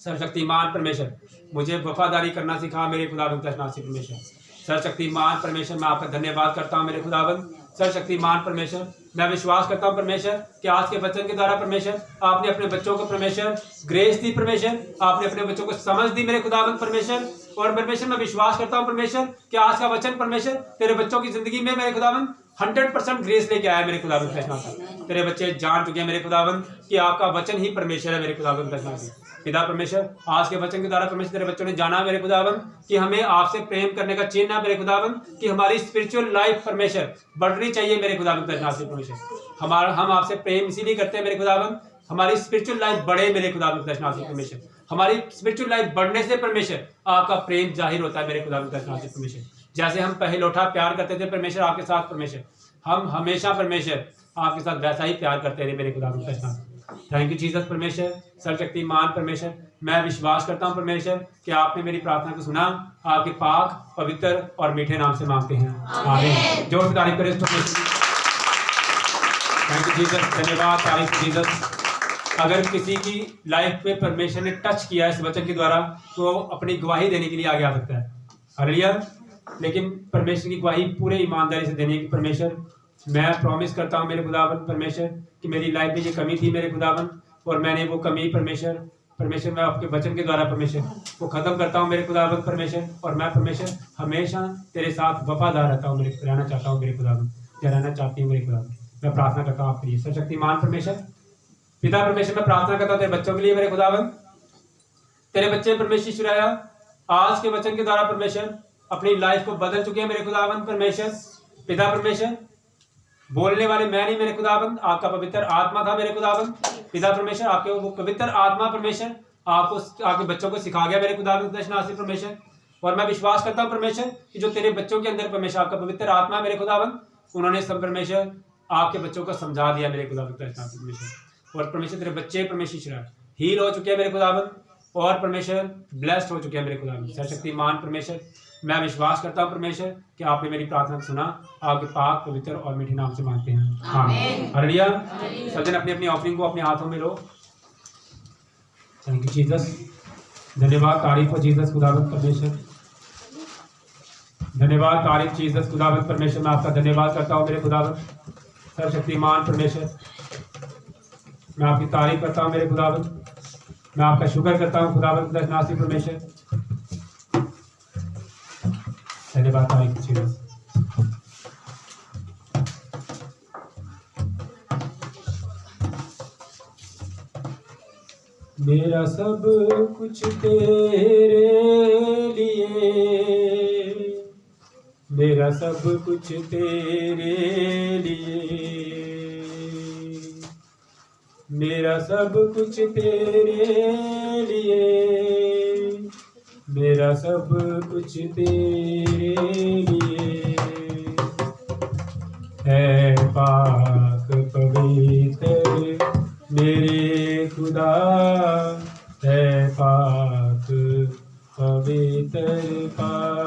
सर्वशक्तिमान परमेश्वर मुझे वफादारी करना सिखा मेरे खुदावन दर्शनाथ से। परमेश्वर सर्वशक्तिमान परमेश्वर मैं आपका धन्यवाद करता हूँ मेरे खुदावन। सर्वशक्तिमान परमेश्वर मैं विश्वास करता हूँ परमेश्वर कि आज के वचन के द्वारा परमेश्वर आपने अपने बच्चों को परमेश्वर ग्रेस दी। परमेश्वर आपने अपने बच्चों को समझ दी मेरे खुदावन परमेश्वर। और परमेश्वर मैं विश्वास करता हूँ परमेश्वर कि आज का वचन परमेश्वर तेरे बच्चों की जिंदगी में मेरे खुदावन 100% ग्रेस लेके आया मेरे खुदावन दर्शनाथ। तेरे बच्चे जान चुके हैं मेरे खुदावन कि आपका वचन ही परमेश्वर है मेरे खुदावन दर्शनाथ। पिता परमेश्वर आज के वचन के द्वारा परमेश्वर तेरे बच्चों ने जाना मेरे खुदावन कि हमें आपसे प्रेम करने का चिन्ह है मेरे खुदावन, कि हमारी स्पिरिचुअल लाइफ परमेश्वर बढ़नी चाहिए मेरे खुदावन दर्शनाथ से। परमेश्वर हम आपसे प्रेम इसीलिए करते हैं मेरे खुदावन, हमारी स्पिरिचुअल लाइफ बढ़े मेरे खुदावन दर्शनाथ से। परमेश्वर हमारी स्पिरिचुअल लाइफ बढ़ने से परमेश्वर आपका प्रेम जाहिर होता है मेरे खुदावन दर्शनाथ से। परमेश्वर जैसे हम पहले लौटा प्यार करते थे परमेश्वर आपके साथ, परमेश्वर हम हमेशा परमेश्वर आपके साथ वैसा ही प्यार करते रहे मेरे खुदावंद के साथ। थैंक यू जीसस परमेश्वर, सर्वशक्तिमान परमेश्वर, मैं विश्वास करता हूँ परमेश्वर कि आपने मेरी प्रार्थना को सुना, आपके पाक पवित्र और मीठे नाम से मांगते हैं, आमीन। जोर से तारीफ करें इस परमेश्वर की। थैंक यू जीसस, धन्यवाद, तारीफ जीसस। अगर किसी की लाइफ में परमेश्वर ने टच किया इस वचन के द्वारा तो अपनी गवाही देने के लिए आगे आ सकता है, हालेलुया। लेकिन परमेश्वर की गवाही पूरे ईमानदारी से देने की, परमेश्वर मैं प्रॉमिस करता हूँ मेरे खुदावन परमेश्वर कि मेरी लाइफ में ये कमी थी मेरे खुदावन, और मैंने वो कमी परमेश्वर मैं आपके वचन के द्वारा परमेश्वर वो खत्म करता हूँ मेरे खुदावन परमेश्वर, और मैं परमेश्वर हमेशा तेरे साथ वफादार रहता हूँ, रहना चाहता हूँ मेरे खुदावन, रहना चाहती हूँ मेरे खुदावन। मैं प्रार्थना करता हूँ आपके लिए सर्वशक्तिमान परमेश्वर पिता परमेश्वर, मैं प्रार्थना करता हूँ तेरे बच्चों के लिए मेरे खुदावन। तेरे बच्चे परमेश्वर शुराया आज के वचन के द्वारा परमेश्वर अपनी लाइफ को बदल चुके हैं मेरे खुदावन परमेश्वर। पिता परमेश्वर बोलने वाले मैं नहीं मेरे खुदावन, आपका पवित्र आत्मा था मेरे खुदावन। पिता परमेश्वर आपके वो पवित्र आत्मा परमेश्वर आपको आपके बच्चों को सिखा गया मेरे खुदावन दर्शनासी परमेश्वर। और मैं विश्वास करता हूँ परमेश्वर कि जो तेरे बच्चों के अंदर परमेश्वर आपका पवित्र आत्मा मेरे खुदावन, उन्होंने सब परमेश्वर आपके बच्चों को समझा दिया मेरे खुदावन दर्शनासी परमेश्वर। और परमेश्वर तेरे बच्चे परमेश्वर हील हो चुके हैं मेरे खुदावन, और परमेश्वर ब्लेस्ड हो चुके हैं मेरे खुदावन सर्वशक्तिमान परमेश्वर। मैं विश्वास करता हूँ परमेश्वर कि आपने मेरी प्रार्थना सुना, आपके पाक पवित्र और मीठे नाम से मांगते हैं, आमीन। हालेलुया। सब जन अपनी अपनी ऑफरिंग को अपने हाथों में लो। थैंक यू जीसस, धन्यवाद, तारीफ हो जीसस खुदावंद परमेश्वर, धन्यवाद, तारीफ जीसस खुदावंद परमेश्वर। मैं आपका धन्यवाद करता हूँ मेरे खुदावंद सर्वशक्तिमान परमेश्वर। मैं आपकी तारीफ करता हूँ मेरे खुदावंद, मैं आपका शुक्र करता हूँ खुदावंद दर्शनासी परमेश्वर। धन्यवाद, तारीफ जीसस। मेरा सब कुछ तेरे लिए, मेरा सब कुछ तेरे लिए, मेरा सब कुछ तेरे लिए, मेरा सब कुछ तेरे लिए है पाक पवित्र मेरे खुदा, है पाक पवित्र पाक।